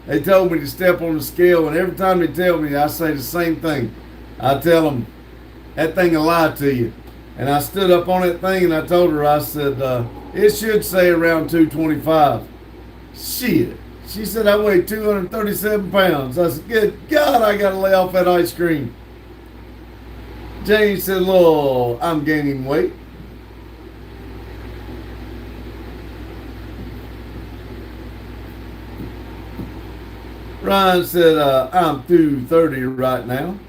they told me to step on the scale, and every time they tell me, I say the same thing. I tell them, that thing will lie to you. And I stood up on that thing and I told her, I said, it should say around 225. Shit. She said, I weigh 237 pounds. I said, good God, I got to lay off that ice cream. Jane said, Lord, I'm gaining weight. Ryan said, I'm 230 right now.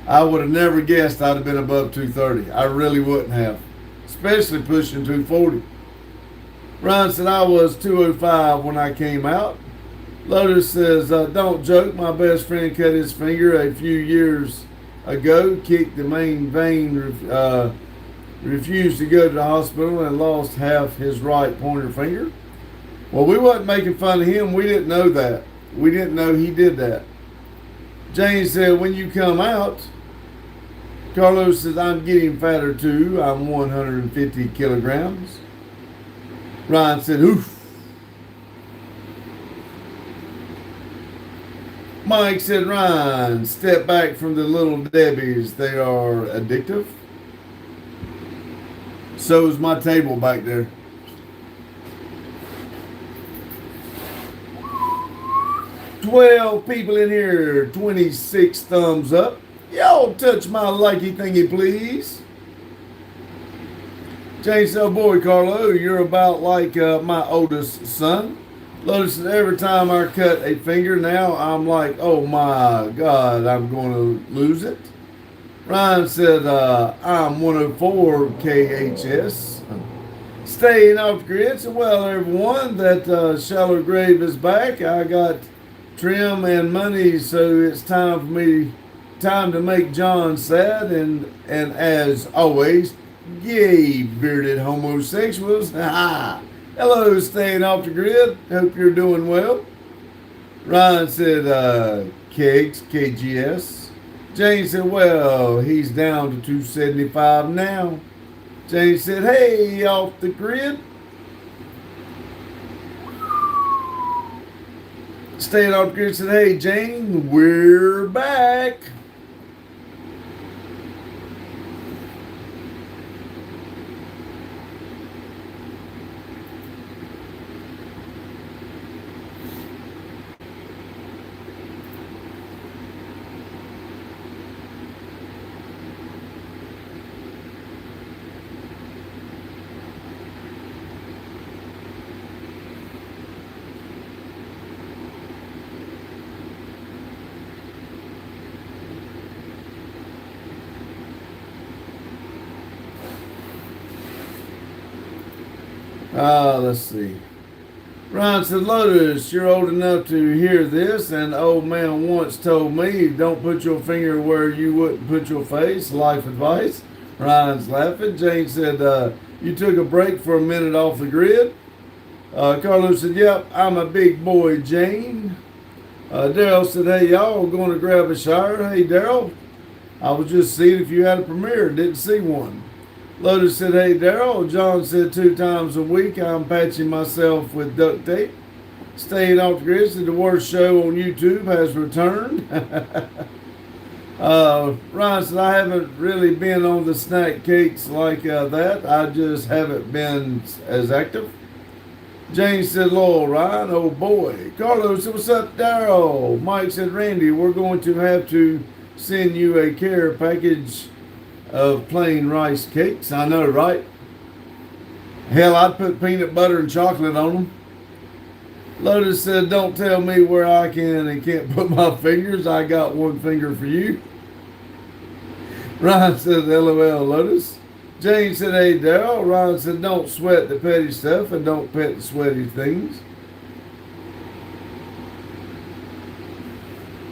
I would have never guessed I'd have been above 230. I really wouldn't have, especially pushing 240. Ryan said, I was 205 when I came out. Lotus says, don't joke. My best friend cut his finger a few years ago, kicked the main vein, refused to go to the hospital, and lost half his right pointer finger. Well, we wasn't making fun of him. We didn't know that. We didn't know he did that. Jane said, when you come out, Carlos says, I'm getting fatter too. I'm 150 kilograms. Ryan said, oof. Mike said, Ryan, step back from the little Debbies. They are addictive. So's my table back there. "12 people in here, 26 thumbs up. Y'all touch my likey thingy, please." Jane said, oh boy, Carlo, you're about like my oldest son. Lotus said, every time I cut a finger now, I'm like, oh my God, I'm going to lose it. Ryan said, I'm 104 KHS. Staying off the grid. So, well, everyone, that shallow grave is back. I got trim and money, so it's time to make John sad. And as always, yay, bearded homosexuals. Hello, staying off the grid. Hope you're doing well. Ryan said, Kegs, KGS. Jane said, well, he's down to 275 now. Jane said, hey, off the grid. Staying off the grid said, hey, Jane, we're back. Let's see. Ryan said, Lotus, you're old enough to hear this. An old man once told me, don't put your finger where you wouldn't put your face. Life advice. Ryan's laughing. Jane said, you took a break for a minute off the grid. Carlos said, yep, I'm a big boy, Jane. Daryl said, hey, y'all going to grab a shower? Hey, Daryl, I was just seeing if you had a premiere. Didn't see one. Lotus said, hey, Daryl. John said, 2 times a week I'm patching myself with duct tape. Staying off the grid said, the worst show on YouTube has returned. Ryan said, I haven't really been on the snack cakes like that. I just haven't been as active. Jane said, Lord, Ryan, oh boy. Carlos said, what's up, Daryl? Mike said, Randy, we're going to have to send you a care package of plain rice cakes. I know, right? Hell, I'd put peanut butter and chocolate on them. Lotus said, don't tell me where I can and can't put my fingers. I got one finger for you. Ryan said, LOL, Lotus. Jane said, hey, Daryl. Ryan said, don't sweat the petty stuff and don't pet the sweaty things.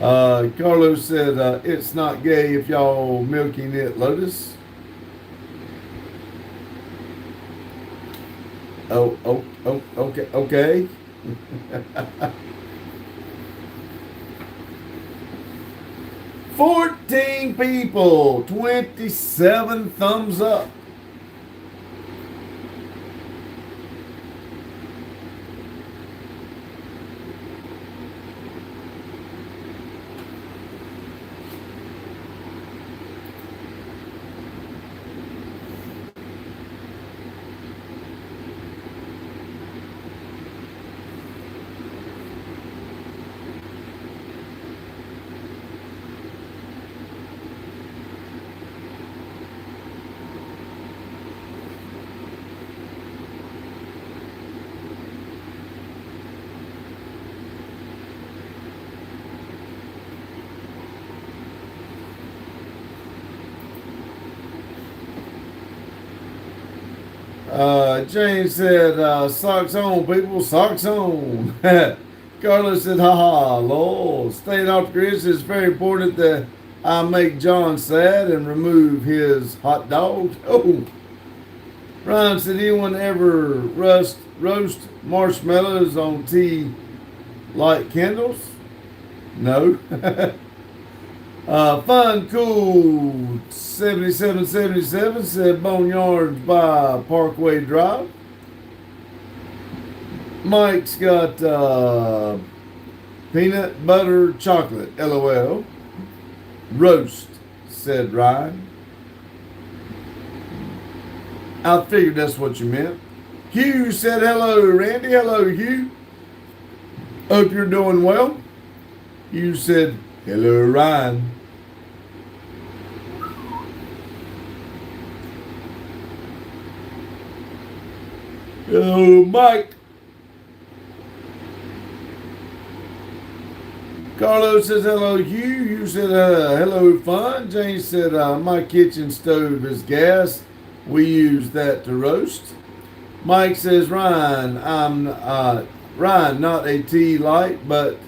Carlos said, it's not gay if y'all milking it, Lotus. Okay. 14 people, 27 thumbs up. Jane said, socks on, people, socks on. Carlos said, haha, lol. Staying off the grid is very important that I make John sad and remove his hot dog. Oh. Ryan said, anyone ever roast marshmallows on tea like candles? No. Fun Cool 7777 said Boneyards by Parkway Drive. Mike's got peanut butter chocolate, LOL. Roast, said Ryan. I figured that's what you meant. Hugh said hello, Randy. Hello, Hugh. Hope you're doing well. Hugh said hello, Ryan. Hello, Mike. Carlos says hello, Hugh. You said hello, Fun. Jane said my kitchen stove is gas. We use that to roast. Mike says Ryan, I'm Ryan, not a tea light, but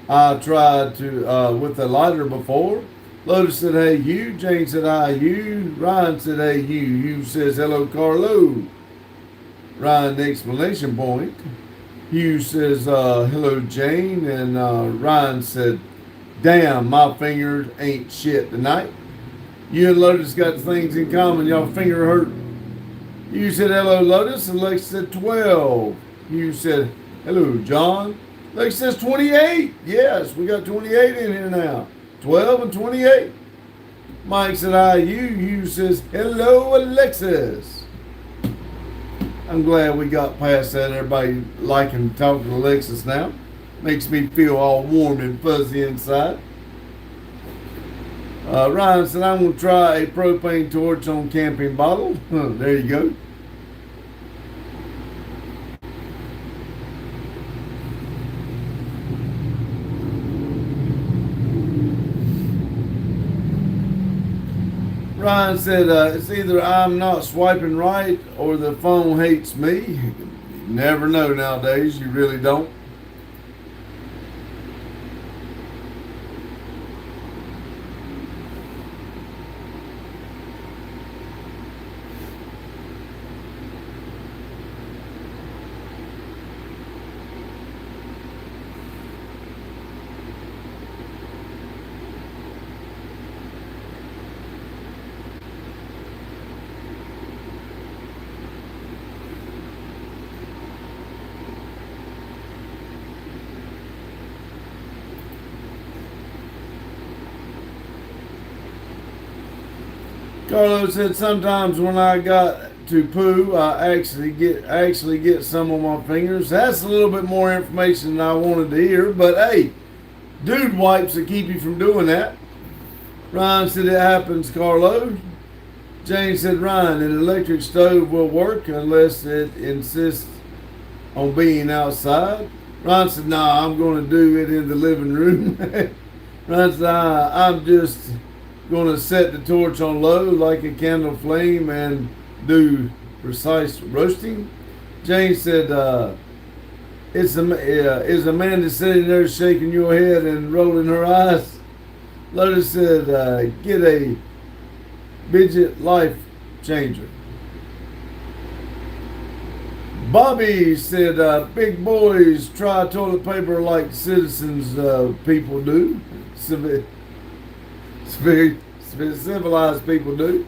I tried to with a lighter before. Lotus said hey, Hugh. Jane said hi, Hugh. Ryan said hey, Hugh. Hugh says hello, Carlo. Ryan, exclamation point. Hugh says, hello, Jane. And Ryan said, damn, my fingers ain't shit tonight. You and Lotus got things in common. Y'all finger hurt. Hugh said, hello, Lotus. And Lex said, 12. Hugh said, hello, John. Lex says, 28. Yes, we got 28 in here now. 12 and 28. Mike said, hi, Hugh. Hugh says, hello, Alexis. I'm glad we got past that. Everybody liking talking to Alexis now. Makes me feel all warm and fuzzy inside. Ryan said, I'm going to try a propane torch on camping bottle. There you go. Ryan said, it's either I'm not swiping right or the phone hates me. You never know nowadays. You really don't. Carlos said sometimes when I got to poo, I actually get some on my fingers. That's a little bit more information than I wanted to hear, but hey, dude wipes will keep you from doing that. Ryan said it happens, Carlo. Jane said Ryan, an electric stove will work unless it insists on being outside. Ryan said, nah, I'm going to do it in the living room. Ryan said, I'm just going to set the torch on low like a candle flame and do precise roasting. Jane said, is Amanda sitting there shaking your head and rolling her eyes? Lotus said, get a Bidget life changer. Bobby said, big boys try toilet paper like citizens people do. Very civilized people do.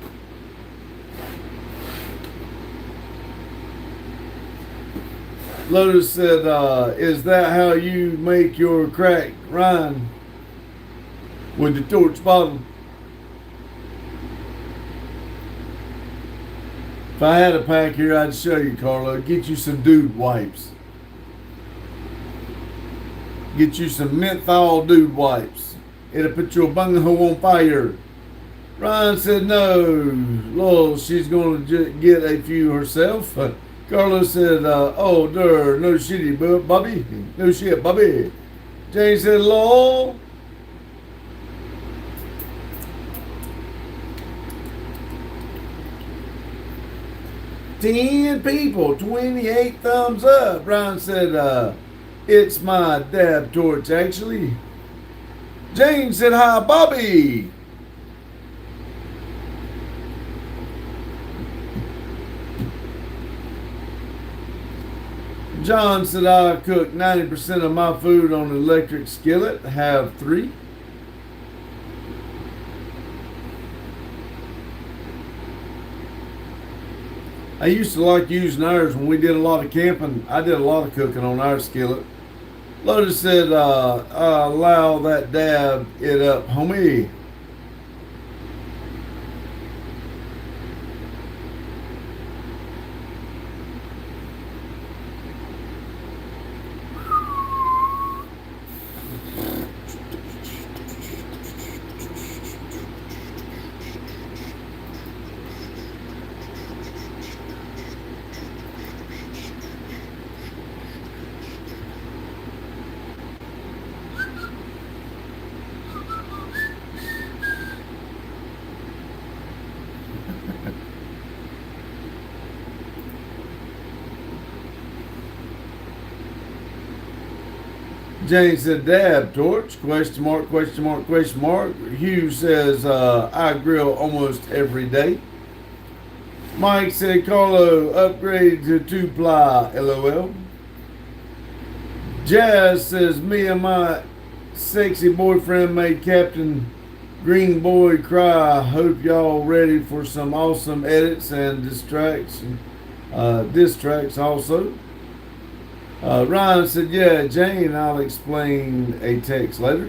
Lotus said, is that how you make your crack, Ryan? With the torch bottle? If I had a pack here, I'd show you, Carlo. Get you some dude wipes. Get you some menthol dude wipes. It'll put your bunghole on fire. Ryan said, no, Lord, she's going to get a few herself. Carlos said, oh, der, no shitty, Bobby. No shit, Bobby. Jane said, lol. 10 people, 28 thumbs up. Ryan said, it's my dab torch, actually. Jane said, hi, Bobby. John said, I cook 90% of my food on an electric skillet. Have 3. I used to like using ours when we did a lot of camping. I did a lot of cooking on our skillet. Lotus said, allow that dab it up, homie. Jane said, dab torch, question mark, question mark, question mark. Hugh says, I grill almost every day. Mike said, Carlo, upgrade to 2-ply, LOL. Jazz says, me and my sexy boyfriend made Captain Green Boy cry. Hope y'all ready for some awesome edits and diss tracks also. Ryan said, yeah, Jane, I'll explain a text later.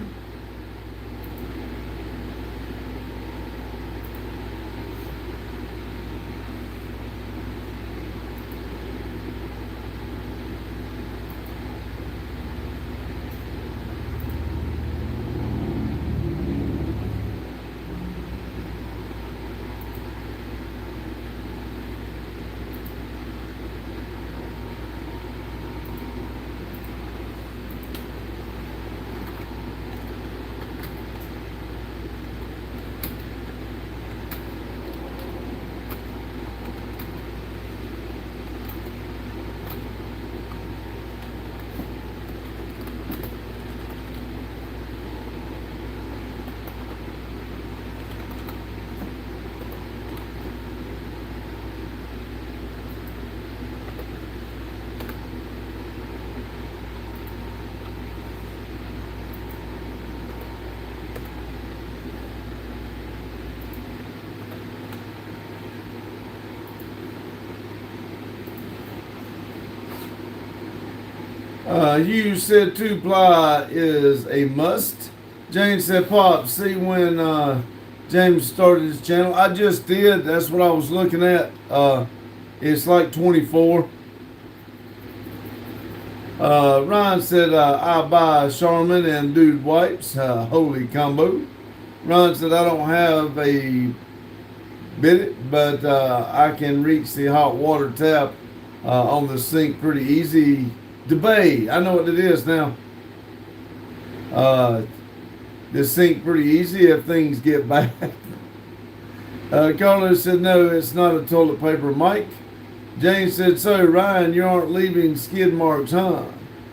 You said 2-ply is a must. James said, Pop, see when James started his channel? I just did. That's what I was looking at. It's like 24. Ryan said, I buy Charmin and Dude Wipes. Holy combo. Ryan said, I don't have a bit, but I can reach the hot water tap on the sink pretty easy. Debay, I know what it is now. The sink pretty easy if things get bad. Carlos said, no, it's not a toilet paper, Mike. James said, so Ryan, you aren't leaving skid marks, huh?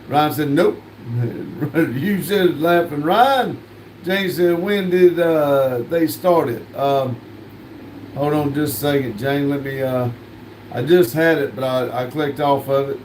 Ryan said, nope. You said, laughing, Ryan. James said, when did they start it? Hold on just a second, Jane. Let me, I just had it, but I clicked off of it.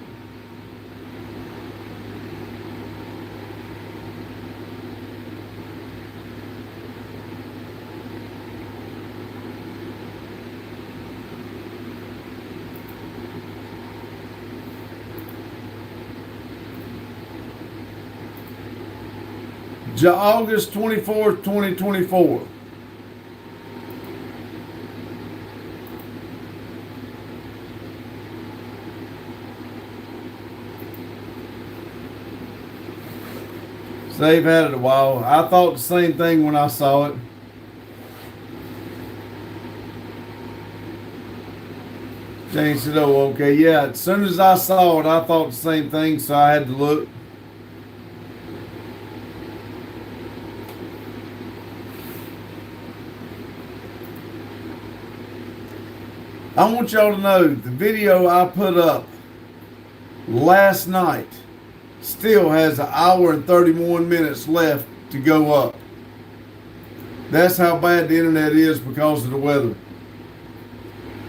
August 24th, 2024. So they've had it a while. I thought the same thing when I saw it. James said, oh, okay. Yeah, as soon as I saw it, I thought the same thing, so I had to look. I want y'all to know the video I put up last night still has an hour and 31 minutes left to go up. That's how bad the internet is because of the weather.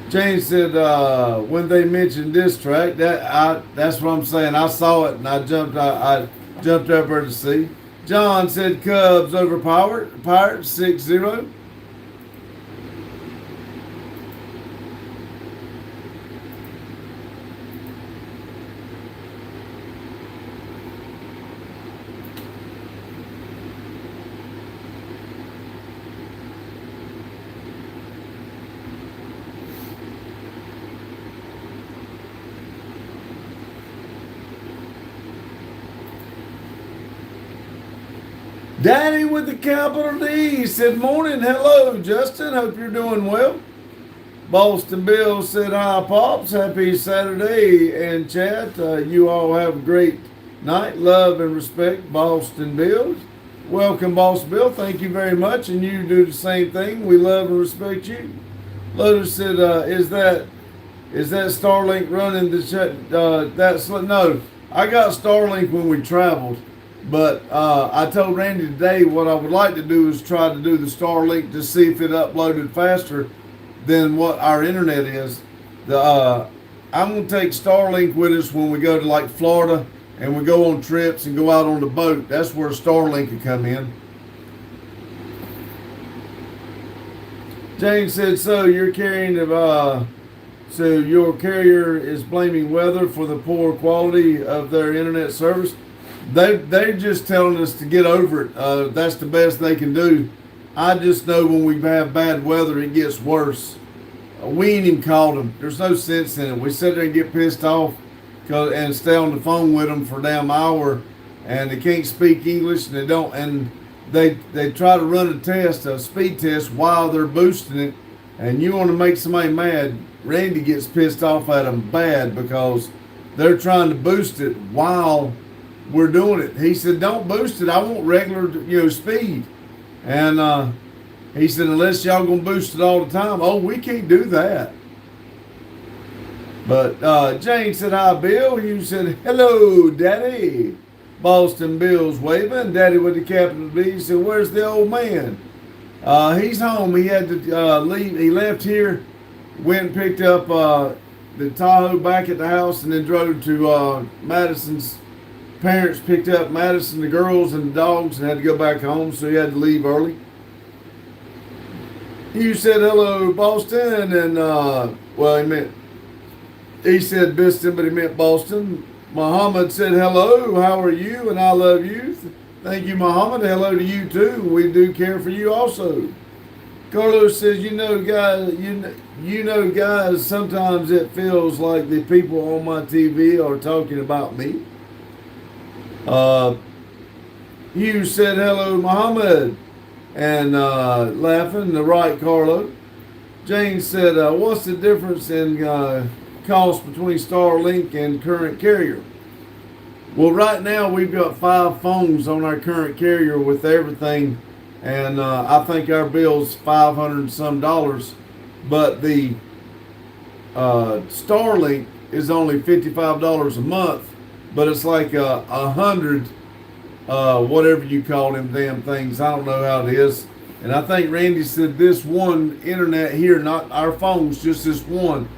James said when they mentioned this track, that's what I'm saying. I saw it and I jumped up there to see. John said Cubs over Pirates 6-0. Daddy with the capital D said, morning, hello, Justin. Hope you're doing well. Boston Bill said, hi, Pops. Happy Saturday. And chat, you all have a great night. Love and respect, Boston Bill. Welcome, Boston Bill. Thank you very much. And you do the same thing. We love and respect you. Lotus said, is that Starlink running the chat? No, I got Starlink when we traveled. But I told Randy today what I would like to do is try to do the Starlink to see if it uploaded faster than what our internet is. I'm going to take Starlink with us when we go to like Florida and we go on trips and go out on the boat. That's where Starlink can come in. James said, so your carrier is blaming weather for the poor quality of their internet service. They're just telling us to get over it. That's the best they can do. I just know when we have bad weather, it gets worse. We ain't even called them. There's no sense in it. We sit there and get pissed off and stay on the phone with them for a damn hour, and they can't speak English, and they don't. And they try to run a speed test while they're boosting it, and you want to make somebody mad. Randy gets pissed off at them bad because they're trying to boost it while we're doing it. He said, don't boost it. I want regular, speed. And he said, unless y'all gonna boost it all the time. Oh, we can't do that. But Jane said, hi, Bill. You said, hello, Daddy. Boston Bill's waving. Daddy with the capital D. He said, where's the old man? He's home. He had to leave. He left here, went and picked up the Tahoe back at the house, and then drove to Madison's. Parents picked up Madison, the girls, and the dogs, and had to go back home, so he had to leave early. You said hello, Boston, and he said Biston, but he meant Boston. Muhammad said hello, how are you, and I love you. Thank you, Muhammad. Hello to you too. We do care for you also. Carlos says, guys, sometimes it feels like the people on my TV are talking about me. You said hello, Muhammad, and laughing, the right, Carlo. Jane said, what's the difference in cost between Starlink and current carrier? Well, right now we've got 5 phones on our current carrier with everything, and I think our bill's $500 and some, but the Starlink is only $55 a month. But it's like 100, whatever you call them damn things. I don't know how it is. And I think Randy said this one internet here, not our phones, just this one,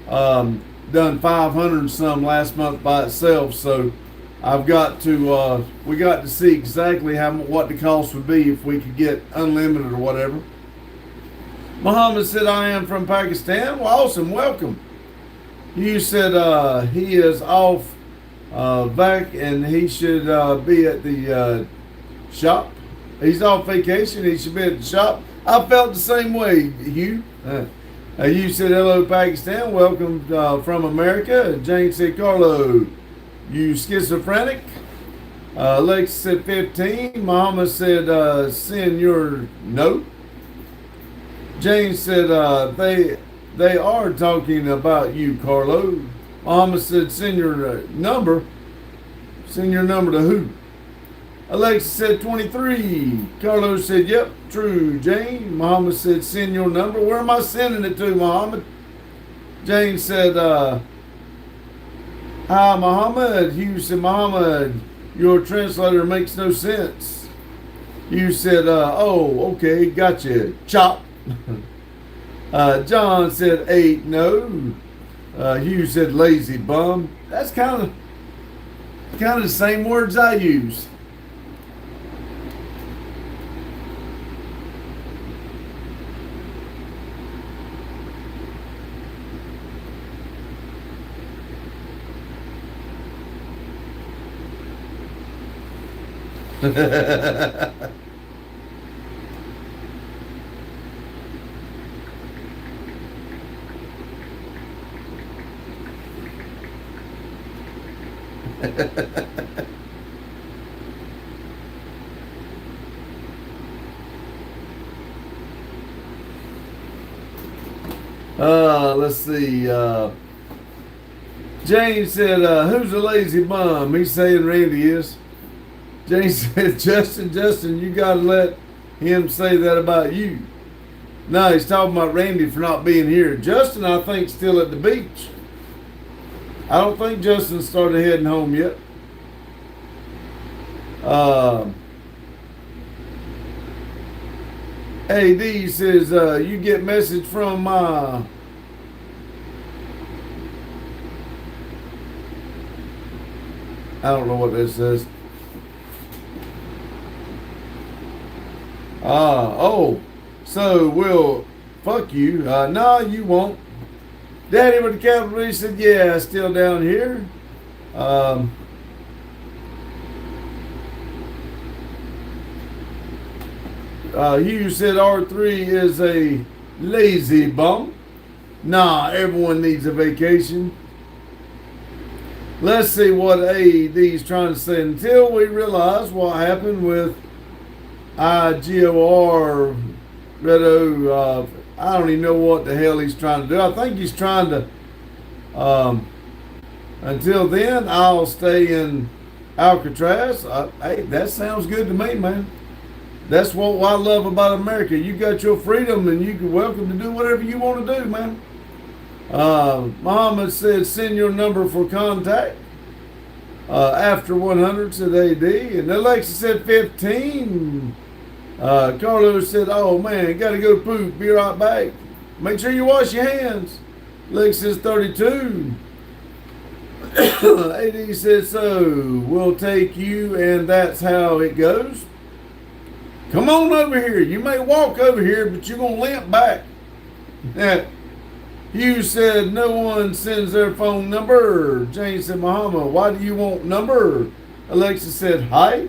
done 500 and some last month by itself. So I've got to, we got to see exactly what the cost would be if we could get unlimited or whatever. Muhammad said, I am from Pakistan. Well, awesome, welcome. You said he is off back, and he should be at the shop. He's off vacation. He should be at the shop. I felt the same way, Hugh. You said hello, Pakistan. Welcome from America. Jane said, Carlo, you schizophrenic. Lex said 15. Muhammad said, send your note. Jane said, they are talking about you, Carlo. Muhammad said, send your number. Send your number to who? Alexa said 23. Carlos said, yep, true, Jane. Muhammad said, send your number. Where am I sending it to, Muhammad? Jane said, hi, Muhammad. Hugh said, Muhammad, your translator makes no sense. Hugh said, oh, okay, gotcha. Chop. John said, 8, no. Hugh said, lazy bum. That's kind of the same words I use. Let's see. James said, who's a lazy bum? He's saying Randy is. James said, Justin, you got to let him say that about you. No, he's talking about Randy for not being here. Justin, I think, still at the beach. I don't think Justin started heading home yet. AD says, you get message from I don't know what this says. Oh, so we'll fuck you. No, you won't. Daddy with the capital D said, yeah, still down here. Hugh said R3 is a lazy bum. Nah, everyone needs a vacation. Let's see what AED's trying to say. Until we realize what happened with IGOR Redo, I don't even know what the hell he's trying to do. I think he's trying to, until then, I'll stay in Alcatraz. Hey, that sounds good to me, man. That's what I love about America. You got your freedom and you're welcome to do whatever you want to do, man. Muhammad said, send your number for contact. After 100 said AD. And Alexa said 15. Carlos said, oh man, got to go poop. Be right back. Make sure you wash your hands. Lex says 32. AD says, so we'll take you and that's how it goes. Come on over here. You may walk over here, but you're going to limp back. Hugh said, no one sends their phone number. Jane said, Muhammad, why do you want number? Alexa said, hi.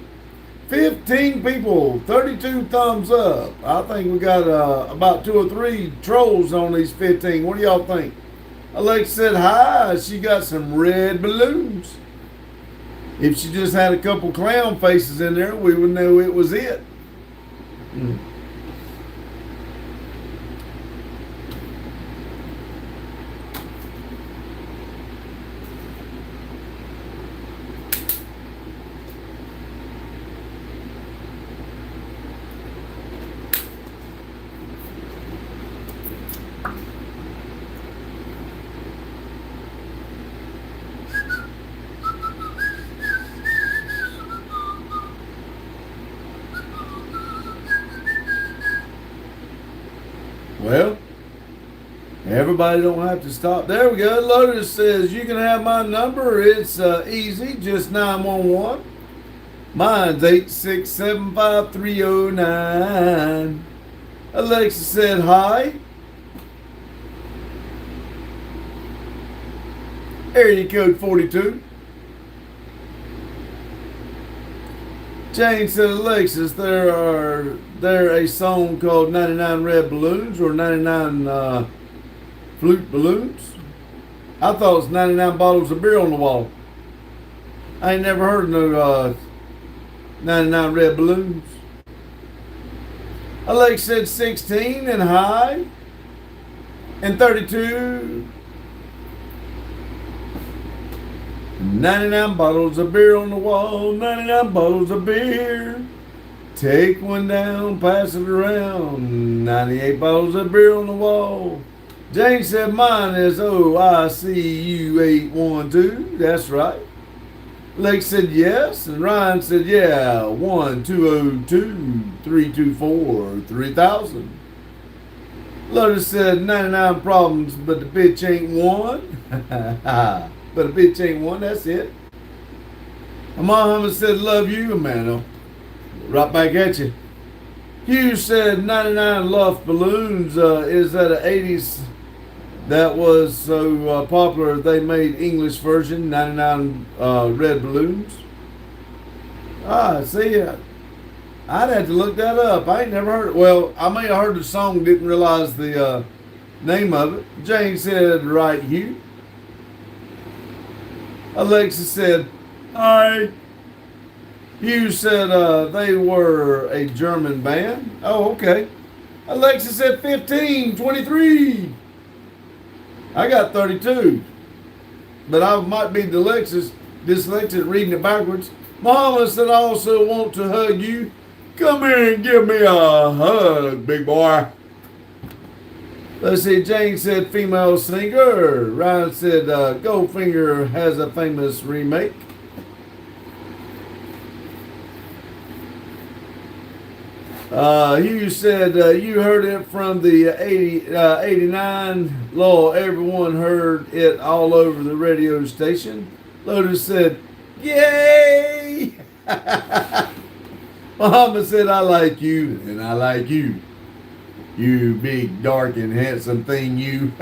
15 people, 32 thumbs up. I think we got about 2 or 3 trolls on these 15. What do y'all think? Alexa said, hi. She got some red balloons. If she just had a couple clown faces in there, we would know it was it. Well, everybody don't have to stop. There we go. Lotus says, you can have my number. It's easy, just 911. Mine's 8675309. Alexa said, hi. Area code 42. Jane said, Alexis, there a song called 99 Red Balloons or 99 Flute Balloons? I thought it was 99 bottles of beer on the wall. I ain't never heard of no 99 Red Balloons. Alex said 16 and high and 32. 99 bottles of beer on the wall, 99 bottles of beer. Take one down, pass it around. 98 bottles of beer on the wall. James said mine is OICU812. That's right. Lex said yes, and Ryan said yeah. 1-202-324-3000. Lotus said 99 problems, but the bitch ain't one. But the bitch ain't one. That's it. Muhammad said love you, man. Right back at you. Hugh said 99 Luft balloons. Is that an 80s that was so popular they made English version 99 red balloons? See, I'd have to look that up. I ain't never heard it. Well, I may have heard the song, didn't realize the name of it. Jane said right, Hugh. Alexa said hi. Hugh said they were a German band. Oh, okay. Alexa said 15, 23. I got 32. But I might be dyslexic reading it backwards. Mama said I also want to hug you. Come here and give me a hug, big boy. Let's see, Jane said female singer. Ryan said Goldfinger has a famous remake. Hugh said you heard it from the 89 law. Everyone heard it all over the radio station. Lotus said, yay! Muhammad said, I like you, and I like you. You big, dark, and handsome thing, you.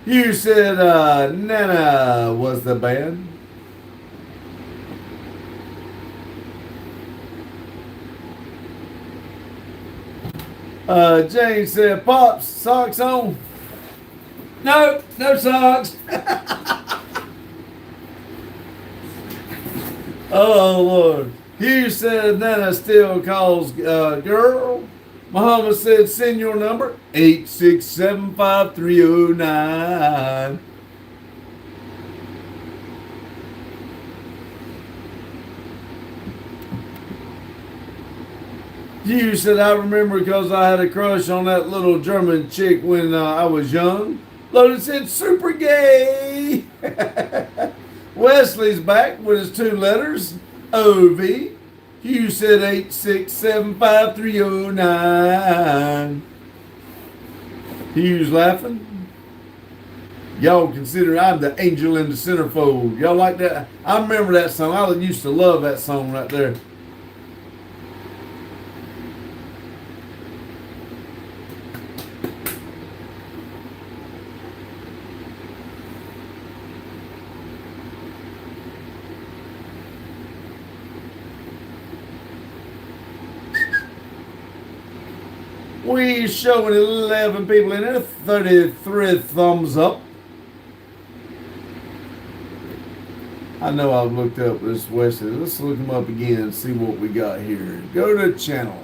Hugh said Nana was the band. Jane said, Pops, socks on? No, no socks. Oh, Lord. Hugh said Nana still calls girl. Muhammad said, send your number, 8675309. Hugh said, I remember because I had a crush on that little German chick when I was young. Lotus said, super gay. Wesley's back with his 2 letters, OV. Hugh said 8675309. Hugh's laughing. Y'all consider I'm the angel in the centerfold. Y'all like that? I remember that song. I used to love that song right there. We showing 11 people in there, 33 thumbs up. I know I've looked up this Wesley. Let's look him up again and see what we got here. Go to channel.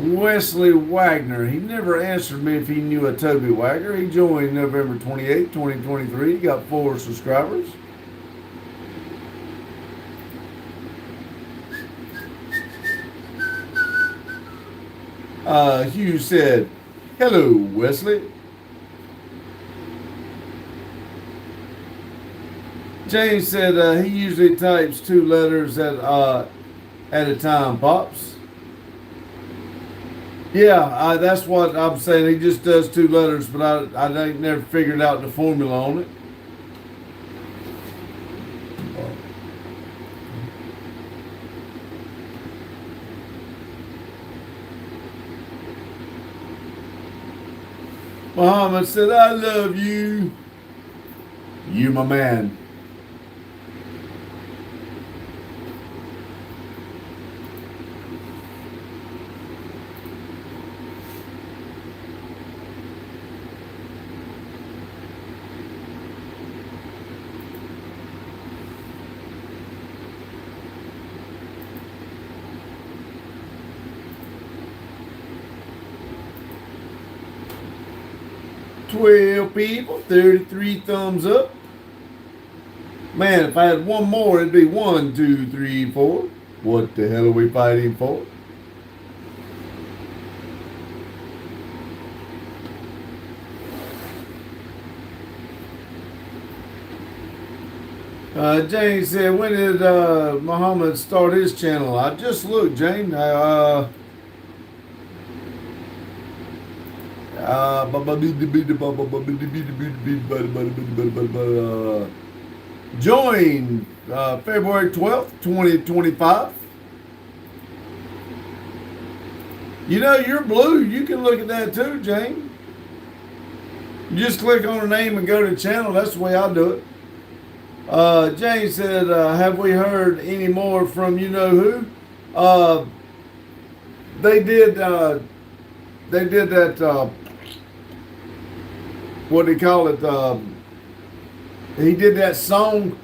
Wesley Wagner. He never answered me if he knew a Toby Wagner. He joined November 28, 2023. He got 4 subscribers. Hugh said, hello, Wesley. James said he usually types 2 letters at a time, Pops. Yeah, that's what I'm saying. He just does 2 letters, but I ain't never figured out the formula on it. Muhammad said, I love you. You, my man. People, 33 thumbs up. Man, if I had one more, it'd be 1, 2, 3, 4. What the hell are we fighting for? Jane said, when did Muhammad start his channel? I just looked, Jane. Joined February 12th, 2025. You know, you're blue. You can look at that too, Jane. You just click on her name and go to channel. That's the way I do it. Jane said, have we heard any more from you know who? They did that, what do you call it? He did that song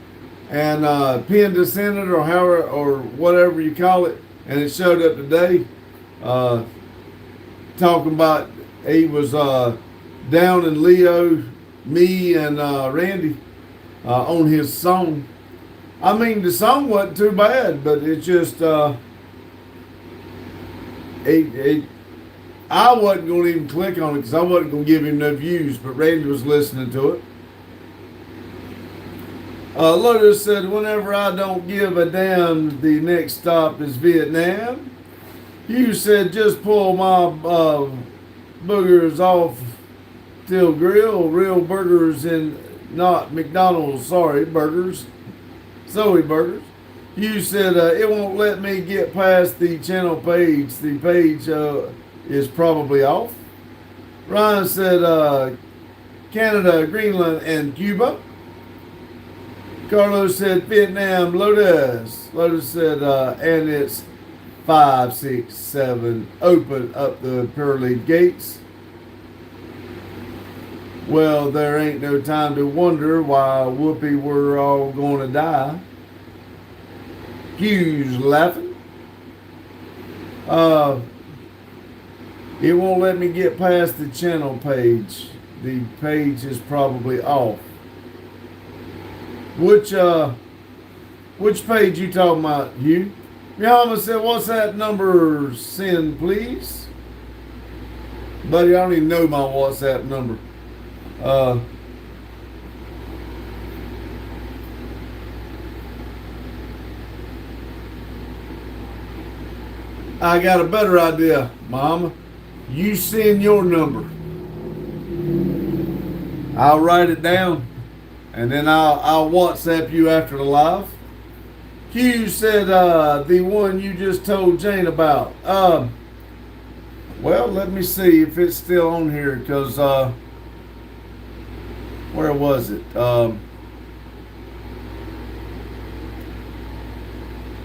and pinned us in it or however, or whatever you call it. And it showed up today. Talking about he was down in Leo, me and Randy on his song. I mean, the song wasn't too bad, but it just I wasn't going to even click on it because I wasn't going to give him no views, but Randy was listening to it. Lotus said, whenever I don't give a damn, the next stop is Vietnam. You said, just pull my boogers off till grill, real burgers and not McDonald's, sorry, burgers, Zoe burgers. You said, it won't let me get past the channel page. The page is probably off. Ryan said, Canada, Greenland, and Cuba. Carlos said, Vietnam, Lotus. Lotus said, and it's 5, 6, 7, open up the pearly gates. Well, there ain't no time to wonder why Whoopi we're all gonna die. Hughes laughing. It won't let me get past the channel page. The page is probably off. Which page you talking about, Hugh? Yama said, what's that number? Send, please. Buddy, I don't even know my WhatsApp number. I got a better idea, Mama. You send your number. I'll write it down, and then I'll WhatsApp you after the live. Q said, the one you just told Jane about. Well, let me see if it's still on here, because, where was it?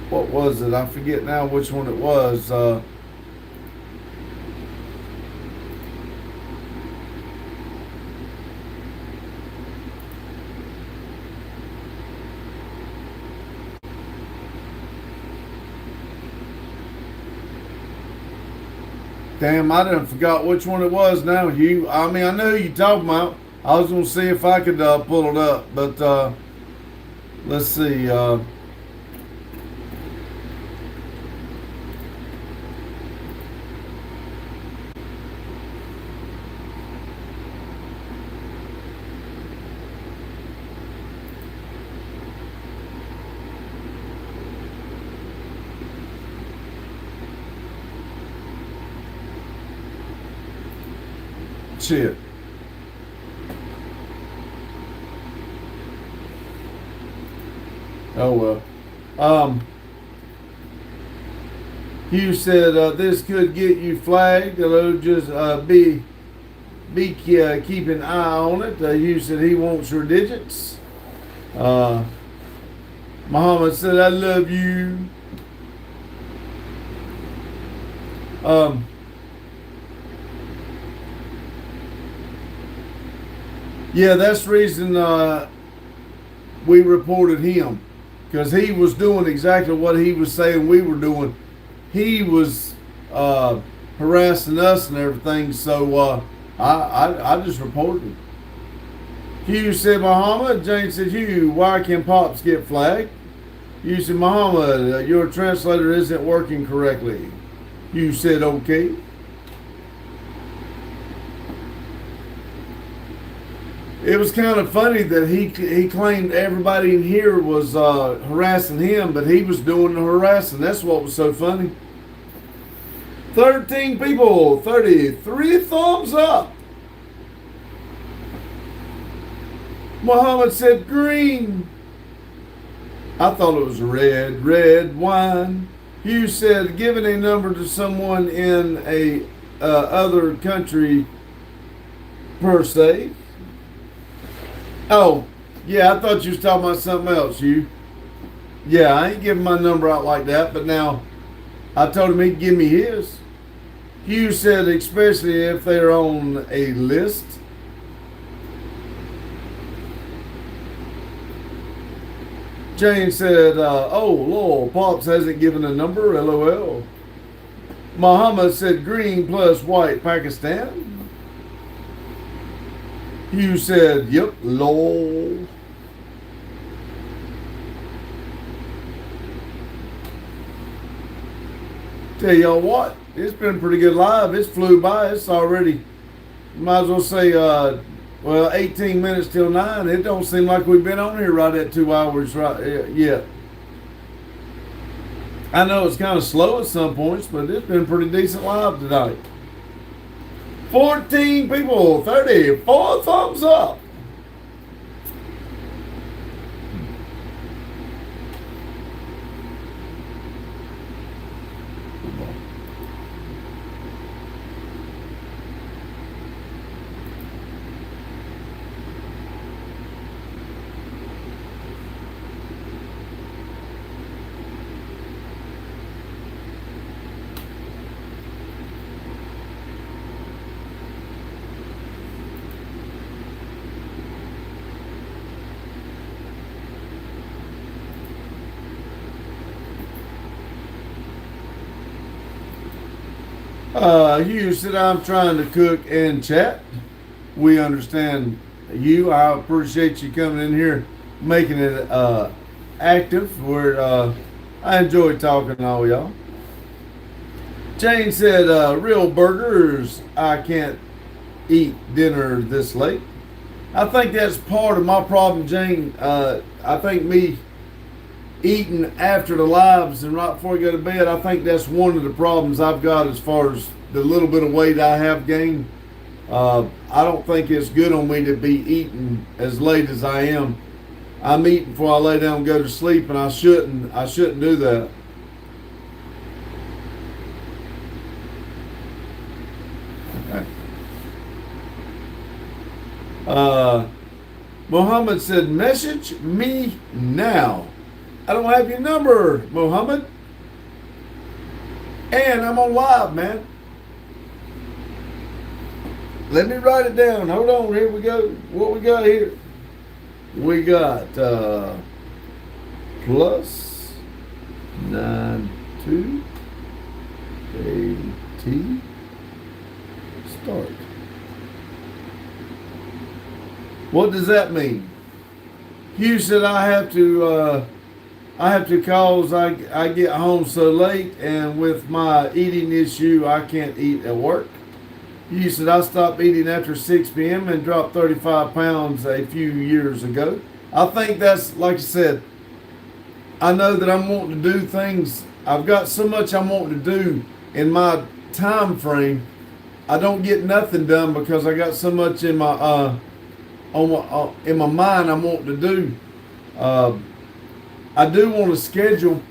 What was it? I forget now which one it was. Damn, I done forgot which one it was now, Hugh. I mean, I know who you talking about. I was going to see if I could pull it up, but let's see. Shit. Oh well. Hugh said this could get you flagged. Hello, just be keeping an eye on it. Hugh said he wants your digits. Muhammad said I love you. Yeah, that's the reason we reported him, because he was doing exactly what he was saying we were doing. He was harassing us and everything, so I just reported him. Hugh said, Muhammad. Jane said, Hugh, why can Pops get flagged? Hugh said, Muhammad, your translator isn't working correctly. Hugh said, okay. It was kind of funny that he claimed everybody in here was harassing him, but he was doing the harassing. That's what was so funny. 13 people, 33 thumbs up. Muhammad said green. I thought it was red wine. Hugh said giving a number to someone in a other country per se. Oh, yeah, I thought you was talking about something else, Hugh. Yeah, I ain't giving my number out like that, but now I told him he'd give me his. Hugh said especially if they're on a list. Jane said, oh, Lord, Pops hasn't given a number, LOL. Muhammad said green plus white Pakistan. Hugh said, yep, lol. Tell y'all what, it's been pretty good live. It's flew by. It's already, might as well say, 18 minutes till 9. It don't seem like we've been on here right at 2 hours right yet. I know it's kind of slow at some points, but it's been pretty decent live tonight. 14 people, 34 thumbs up. Hugh said, I'm trying to cook and chat. We understand you. I appreciate you coming in here, making it active. I enjoy talking to all y'all. Jane said, real burgers, I can't eat dinner this late. I think that's part of my problem, Jane. I think me eating after the lives and right before I go to bed, I think that's one of the problems I've got as far as the little bit of weight I have gained. I don't think it's good on me to be eating as late as I am. I'm eating before I lay down and go to sleep, and I shouldn't do that. Okay. Muhammad said, message me now. I don't have your number, Muhammad. And I'm on live, man. Let me write it down. Hold on, here we go. What we got here? We got plus 92 AT start. What does that mean? Hugh said I have to cause I get home so late, and with my eating issue, I can't eat at work. Hugh said I stopped eating after 6 p.m. and dropped 35 pounds a few years ago. I think that's, like I said, I know that I'm wanting to do things. I've got so much I'm wanting to do in my time frame. I don't get nothing done because I got so much in my in my mind I'm wanting to do. I do want a schedule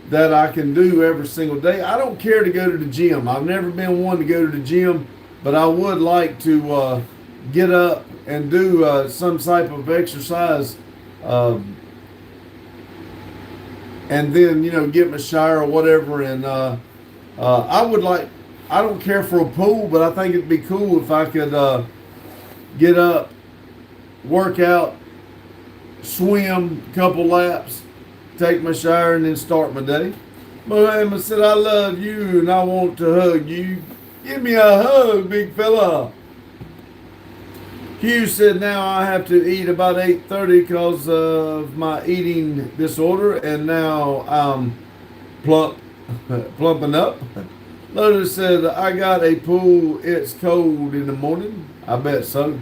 that I can do every single day. I don't care to go to the gym. I've never been one to go to the gym, but I would like to get up and do some type of exercise, and then get my shower or whatever. And I don't care for a pool, but I think it'd be cool if I could get up, work out, swim a couple laps, take my shower, and then start my day. Muhammad said, I love you and I want to hug you. Give me a hug, big fella. Hugh said, now I have to eat about 8:30 because of my eating disorder, and now I'm plumping up. Lotus said, I got a pool. It's cold in the morning. I bet so.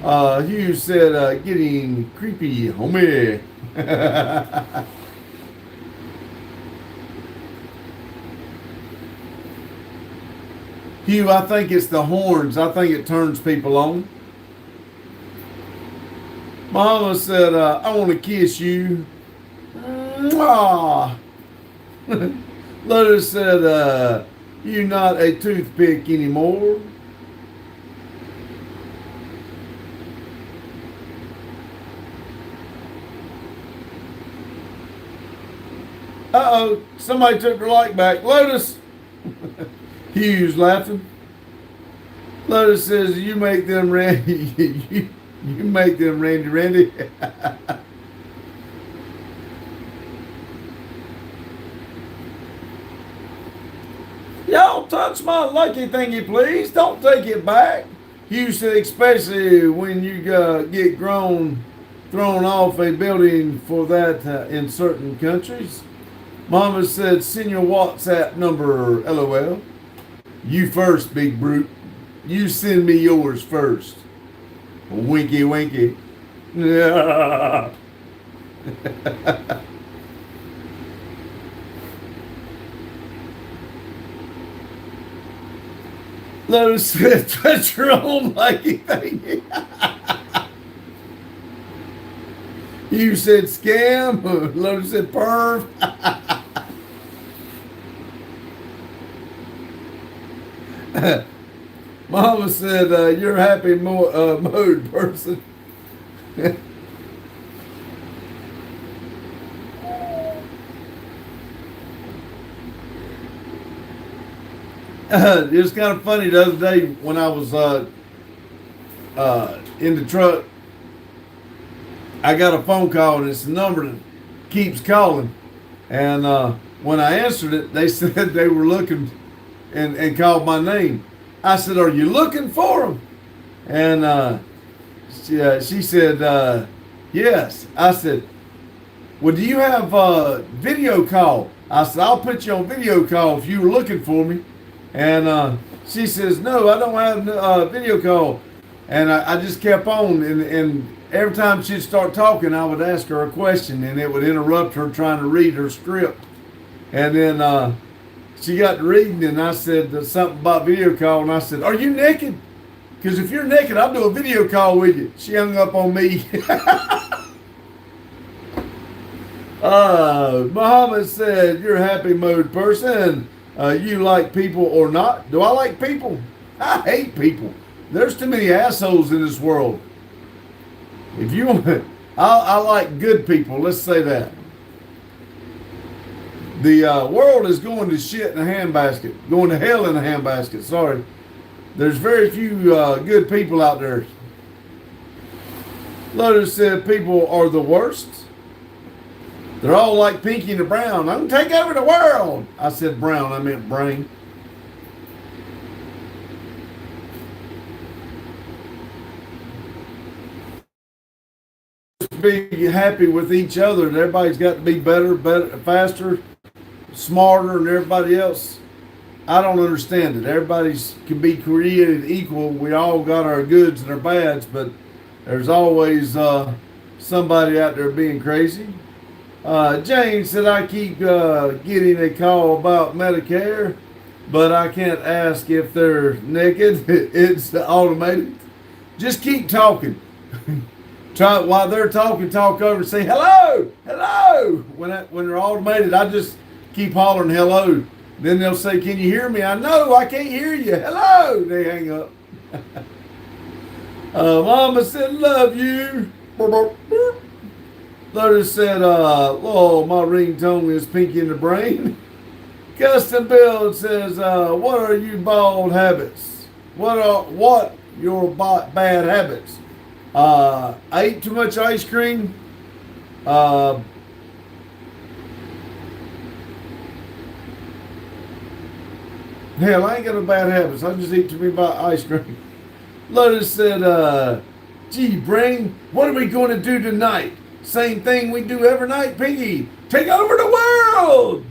Hugh said, getting creepy, homie. Hugh, I think it's the horns. I think it turns people on. Mama said, I want to kiss you. Mwah. Lotus said, you're not a toothpick anymore. Uh-oh, somebody took their like back. Lotus. Hugh's laughing. Lotus says, you make them Randy. You make them Randy. Y'all touch my lucky thingy, please. Don't take it back. Hugh said, especially when you get thrown off a building for that in certain countries. Mama said, send your WhatsApp number, LOL. You first, big brute. You send me yours first. Winky, winky. Lotus said, touch your own lucky thing. You said scam. Lotus said perv. Mama said, you're a happy mode person. It was kind of funny the other day when I was in the truck. I got a phone call and it's a number that keeps calling. And when I answered it, they said they were looking and called my name. I said, are you looking for him? And she said, yes. I said, well, do you have a video call? I said, I'll put you on video call if you were looking for me. And she says, no, I don't have a video call. And I just kept on. And every time she'd start talking, I would ask her a question, and it would interrupt her trying to read her script. And then she got to reading, and I said something about video call, and I said, are you naked? Because if you're naked, I'll do a video call with you. She hung up on me. Muhammad said, you're a happy mode person. You like people or not? Do I like people? I hate people. There's too many assholes in this world. If you want, I like good people. Let's say that. The world is going to shit in a handbasket. Going to hell in a handbasket. Sorry. There's very few good people out there. Lotus said people are the worst. They're all like Pinky and the Brown. I'm going to take over the world. I said brown. I meant brain. Be happy with each other. And everybody's got to be better, faster, smarter than everybody else. I don't understand it. Everybody's can be created equal. We all got our goods and our bads, but there's always somebody out there being crazy. Jane said, I keep getting a call about Medicare, but I can't ask if they're naked. It's automated. Just keep talking. Try while they're talking, talk over and say hello, hello. When they're automated, I just keep hollering hello. Then they'll say, can you hear me? I know, I can't hear you. Hello. They hang up. Mama said, love you. Lotus said, oh, my ringtone is Pinky in the Brain. Custom Build says, what are you bald habits? What your bad habits? I ate too much ice cream. Hell, I ain't got no bad habits. I just eat too many ice cream. Lotus said, gee, Brain, what are we going to do tonight? Same thing we do every night, Pinky. Take over the world.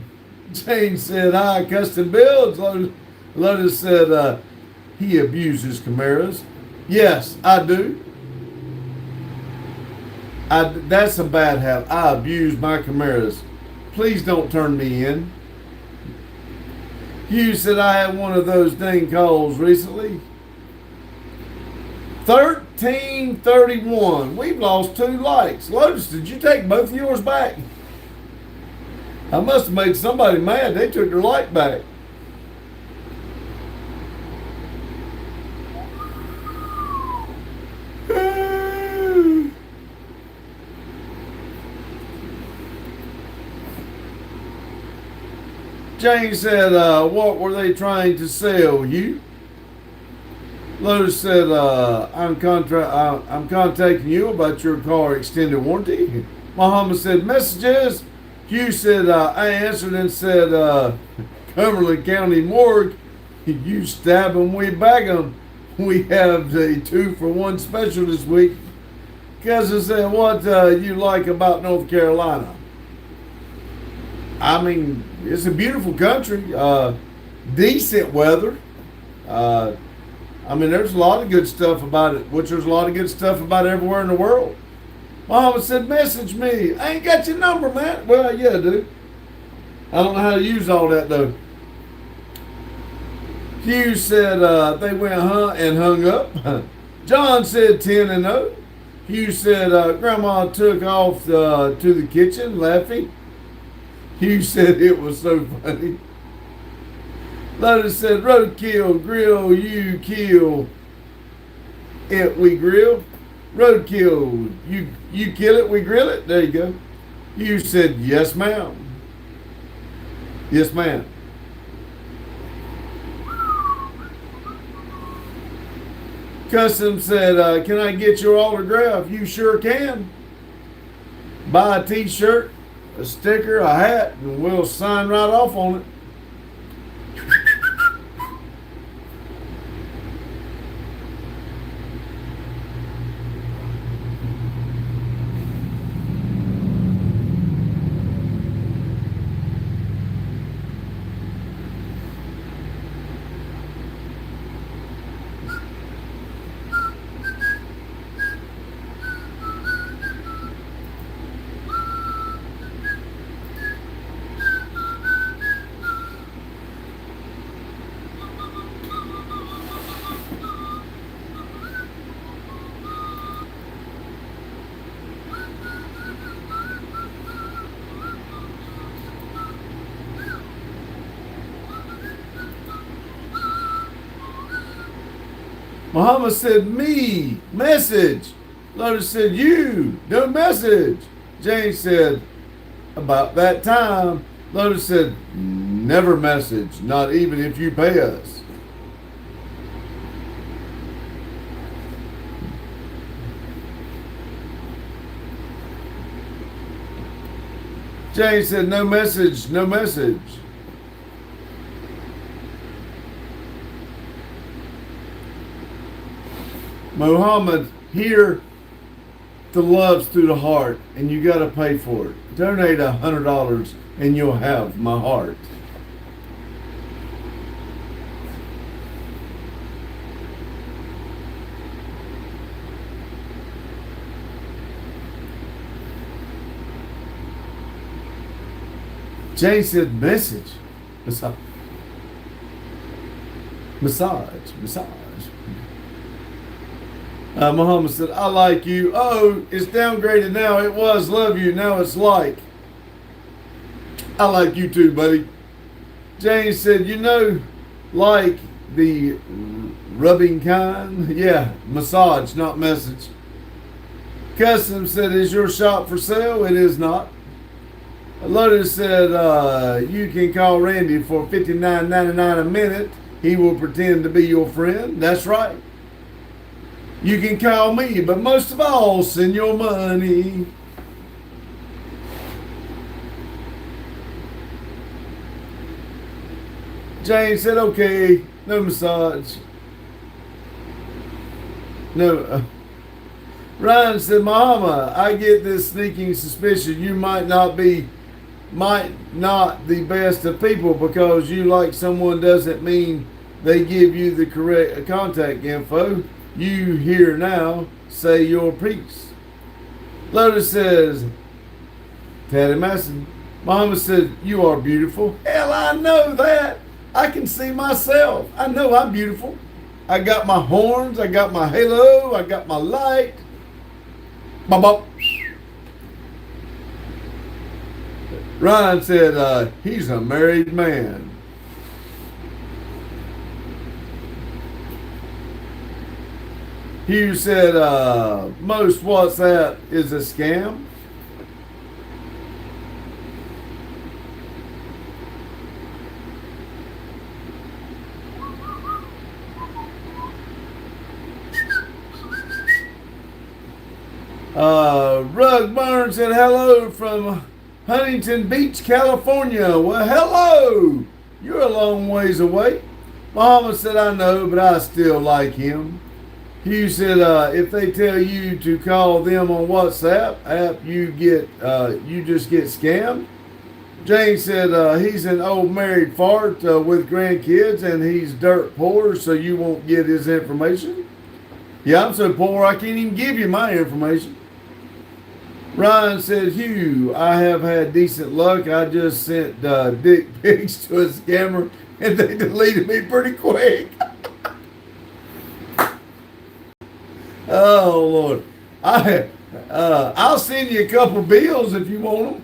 Jane said, hi, Custom Builds. Lotus said, he abuses Chimeras. Yes, I do. That's a bad habit. I abuse my Camaras. Please don't turn me in. Hugh said I had one of those dang calls recently. 1331. We've lost 2 likes. Lotus, did you take both of yours back? I must have made somebody mad. They took their like back. Jane said, what were they trying to sell you? Lotus said, I'm contacting you about your car extended warranty. Muhammad said, messages. Hugh said, I answered and said, Cumberland County Morgue. You stab them, we bag them. We have the 2-for-1 special this week. Cousin said, what you like about North Carolina? I mean, it's a beautiful country. Decent weather. I mean, there's a lot of good stuff about it, which there's a lot of good stuff about everywhere in the world. Mama said, message me. I ain't got your number, man. Well, yeah, dude. I don't know how to use all that, though. Hugh said they went and hung up. John said 10-0. Hugh said Grandma took off to the kitchen, laughing. Hugh said it was so funny. Lotus said, roadkill, grill, you kill it, we grill. Roadkill, you kill it, we grill it. There you go. You said, yes, ma'am. Yes, ma'am. Custom said, can I get your autograph? You sure can. Buy a t-shirt, a sticker, a hat, and we'll sign right off on it. Muhammad said, me, message. Lotus said, you, no message. James said, about that time. Lotus said, never message, not even if you pay us. James said, no message, no message. Muhammad, here the love's through the heart, and you got to pay for it. Donate $100 and you'll have my heart. Jay said, message. Massage. Muhammad said, I like you. Oh, it's downgraded now. It was love you. Now it's like. I like you too, buddy. James said, you know, like the rubbing kind? Yeah, massage, not message. Custom said, is your shop for sale? It is not. Lotus said, you can call Randy for $59.99 a minute. He will pretend to be your friend. That's right. You can call me, but most of all, send your money. Jane said, okay, no massage. No. Ryan said, Mama, I get this sneaking suspicion you might not the best of people because you like someone doesn't mean they give you the correct contact info. You here now, say your piece. Lotus says, Teddy Masson, Mama said, you are beautiful. Hell, I know that. I can see myself. I know I'm beautiful. I got my horns. I got my halo. I got my light. Bop, bop. Ryan said, he's a married man. Hugh said, most WhatsApp is a scam. Rug Burns said hello from Huntington Beach, California. Well, hello. You're a long ways away. Muhammad said, I know, but I still like him. Hugh said, if they tell you to call them on WhatsApp app, you just get scammed. Jane said, he's an old married fart with grandkids, and he's dirt poor, so you won't get his information. Yeah, I'm so poor I can't even give you my information. Ryan said, Hugh, I have had decent luck. I just sent dick pics to a scammer, and they deleted me pretty quick. Oh, Lord. I'll send you a couple bills if you want them.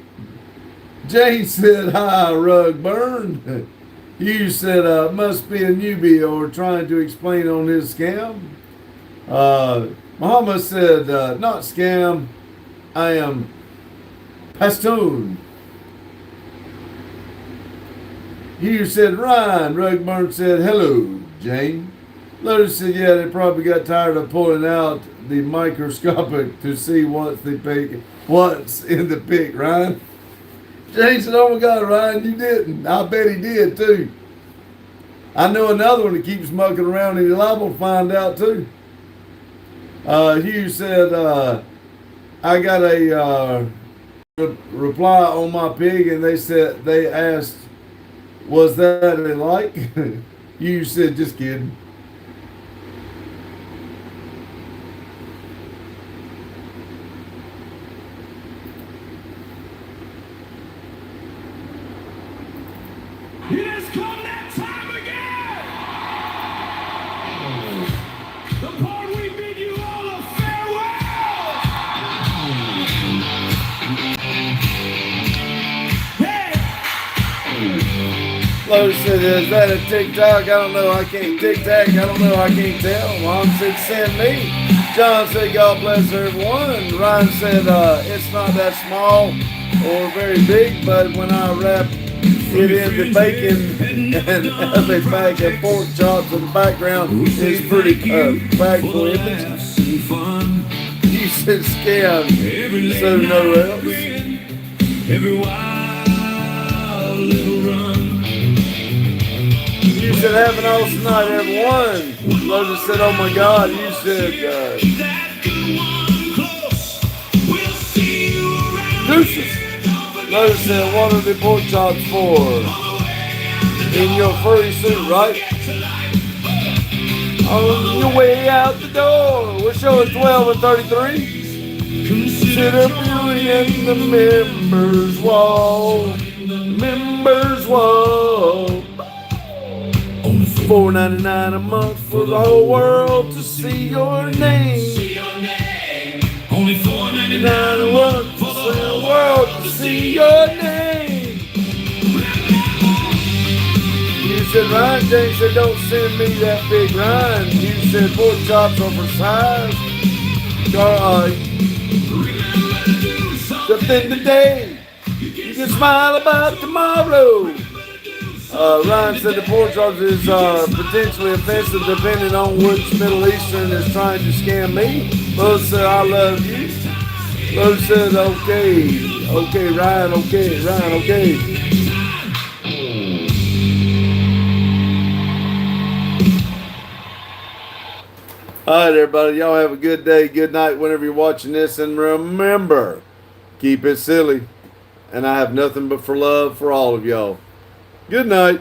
Jane said, hi, Rug Burn. Hugh said, must be a newbie or trying to explain on his scam. Muhammad said, not scam, I am Pastone. Hugh said, Ryan. Rugburn said, hello, Jane. Lotus said, yeah, they probably got tired of pulling out the microscopic to see what's in the pic, Ryan. Jane said, oh my God, Ryan, you didn't. I bet he did too. I know another one that keeps mucking around and you're liable to find out too. Hugh said, I got a reply on my pig, and they asked, was that a like? Hugh said, just kidding. It has come that time again! The part we bid you all a farewell! Hey! Lotus said, is that a TikTok? I don't know, I can't TikTok. I don't know, I can't tell. Mom said, send me. John said, God bless everyone. Ryan said, it's not that small or very big, but when I wrap it in the bacon and have a bag of pork chops in the background, it's pretty factful image. You said scam, so no else. Every wild little run. You said, have an awesome night, everyone. Lotus said, oh my God. You said, deuces. Lotus said, what are the pork chops for? In your furry suit, right? On your way out the door. We're showing 12 and 33. Consider viewing the members wall. Members wall. $4.99 a month for the whole world to see your name. Only $4.99 a month for the whole world to see your name. You said, Ryan. James said, don't send me that big Ryan. You said, pork chops are for size. Something today. You can smile about tomorrow. Ryan said the pork chops is potentially offensive depending on which Middle Eastern is trying to scam me. Lotus said, I love you. Lotus said, okay. Okay, Ryan, okay. Ryan, okay. All right, everybody. Y'all have a good day, good night whenever you're watching this. And remember, keep it silly. And I have nothing but for love for all of y'all. Good night.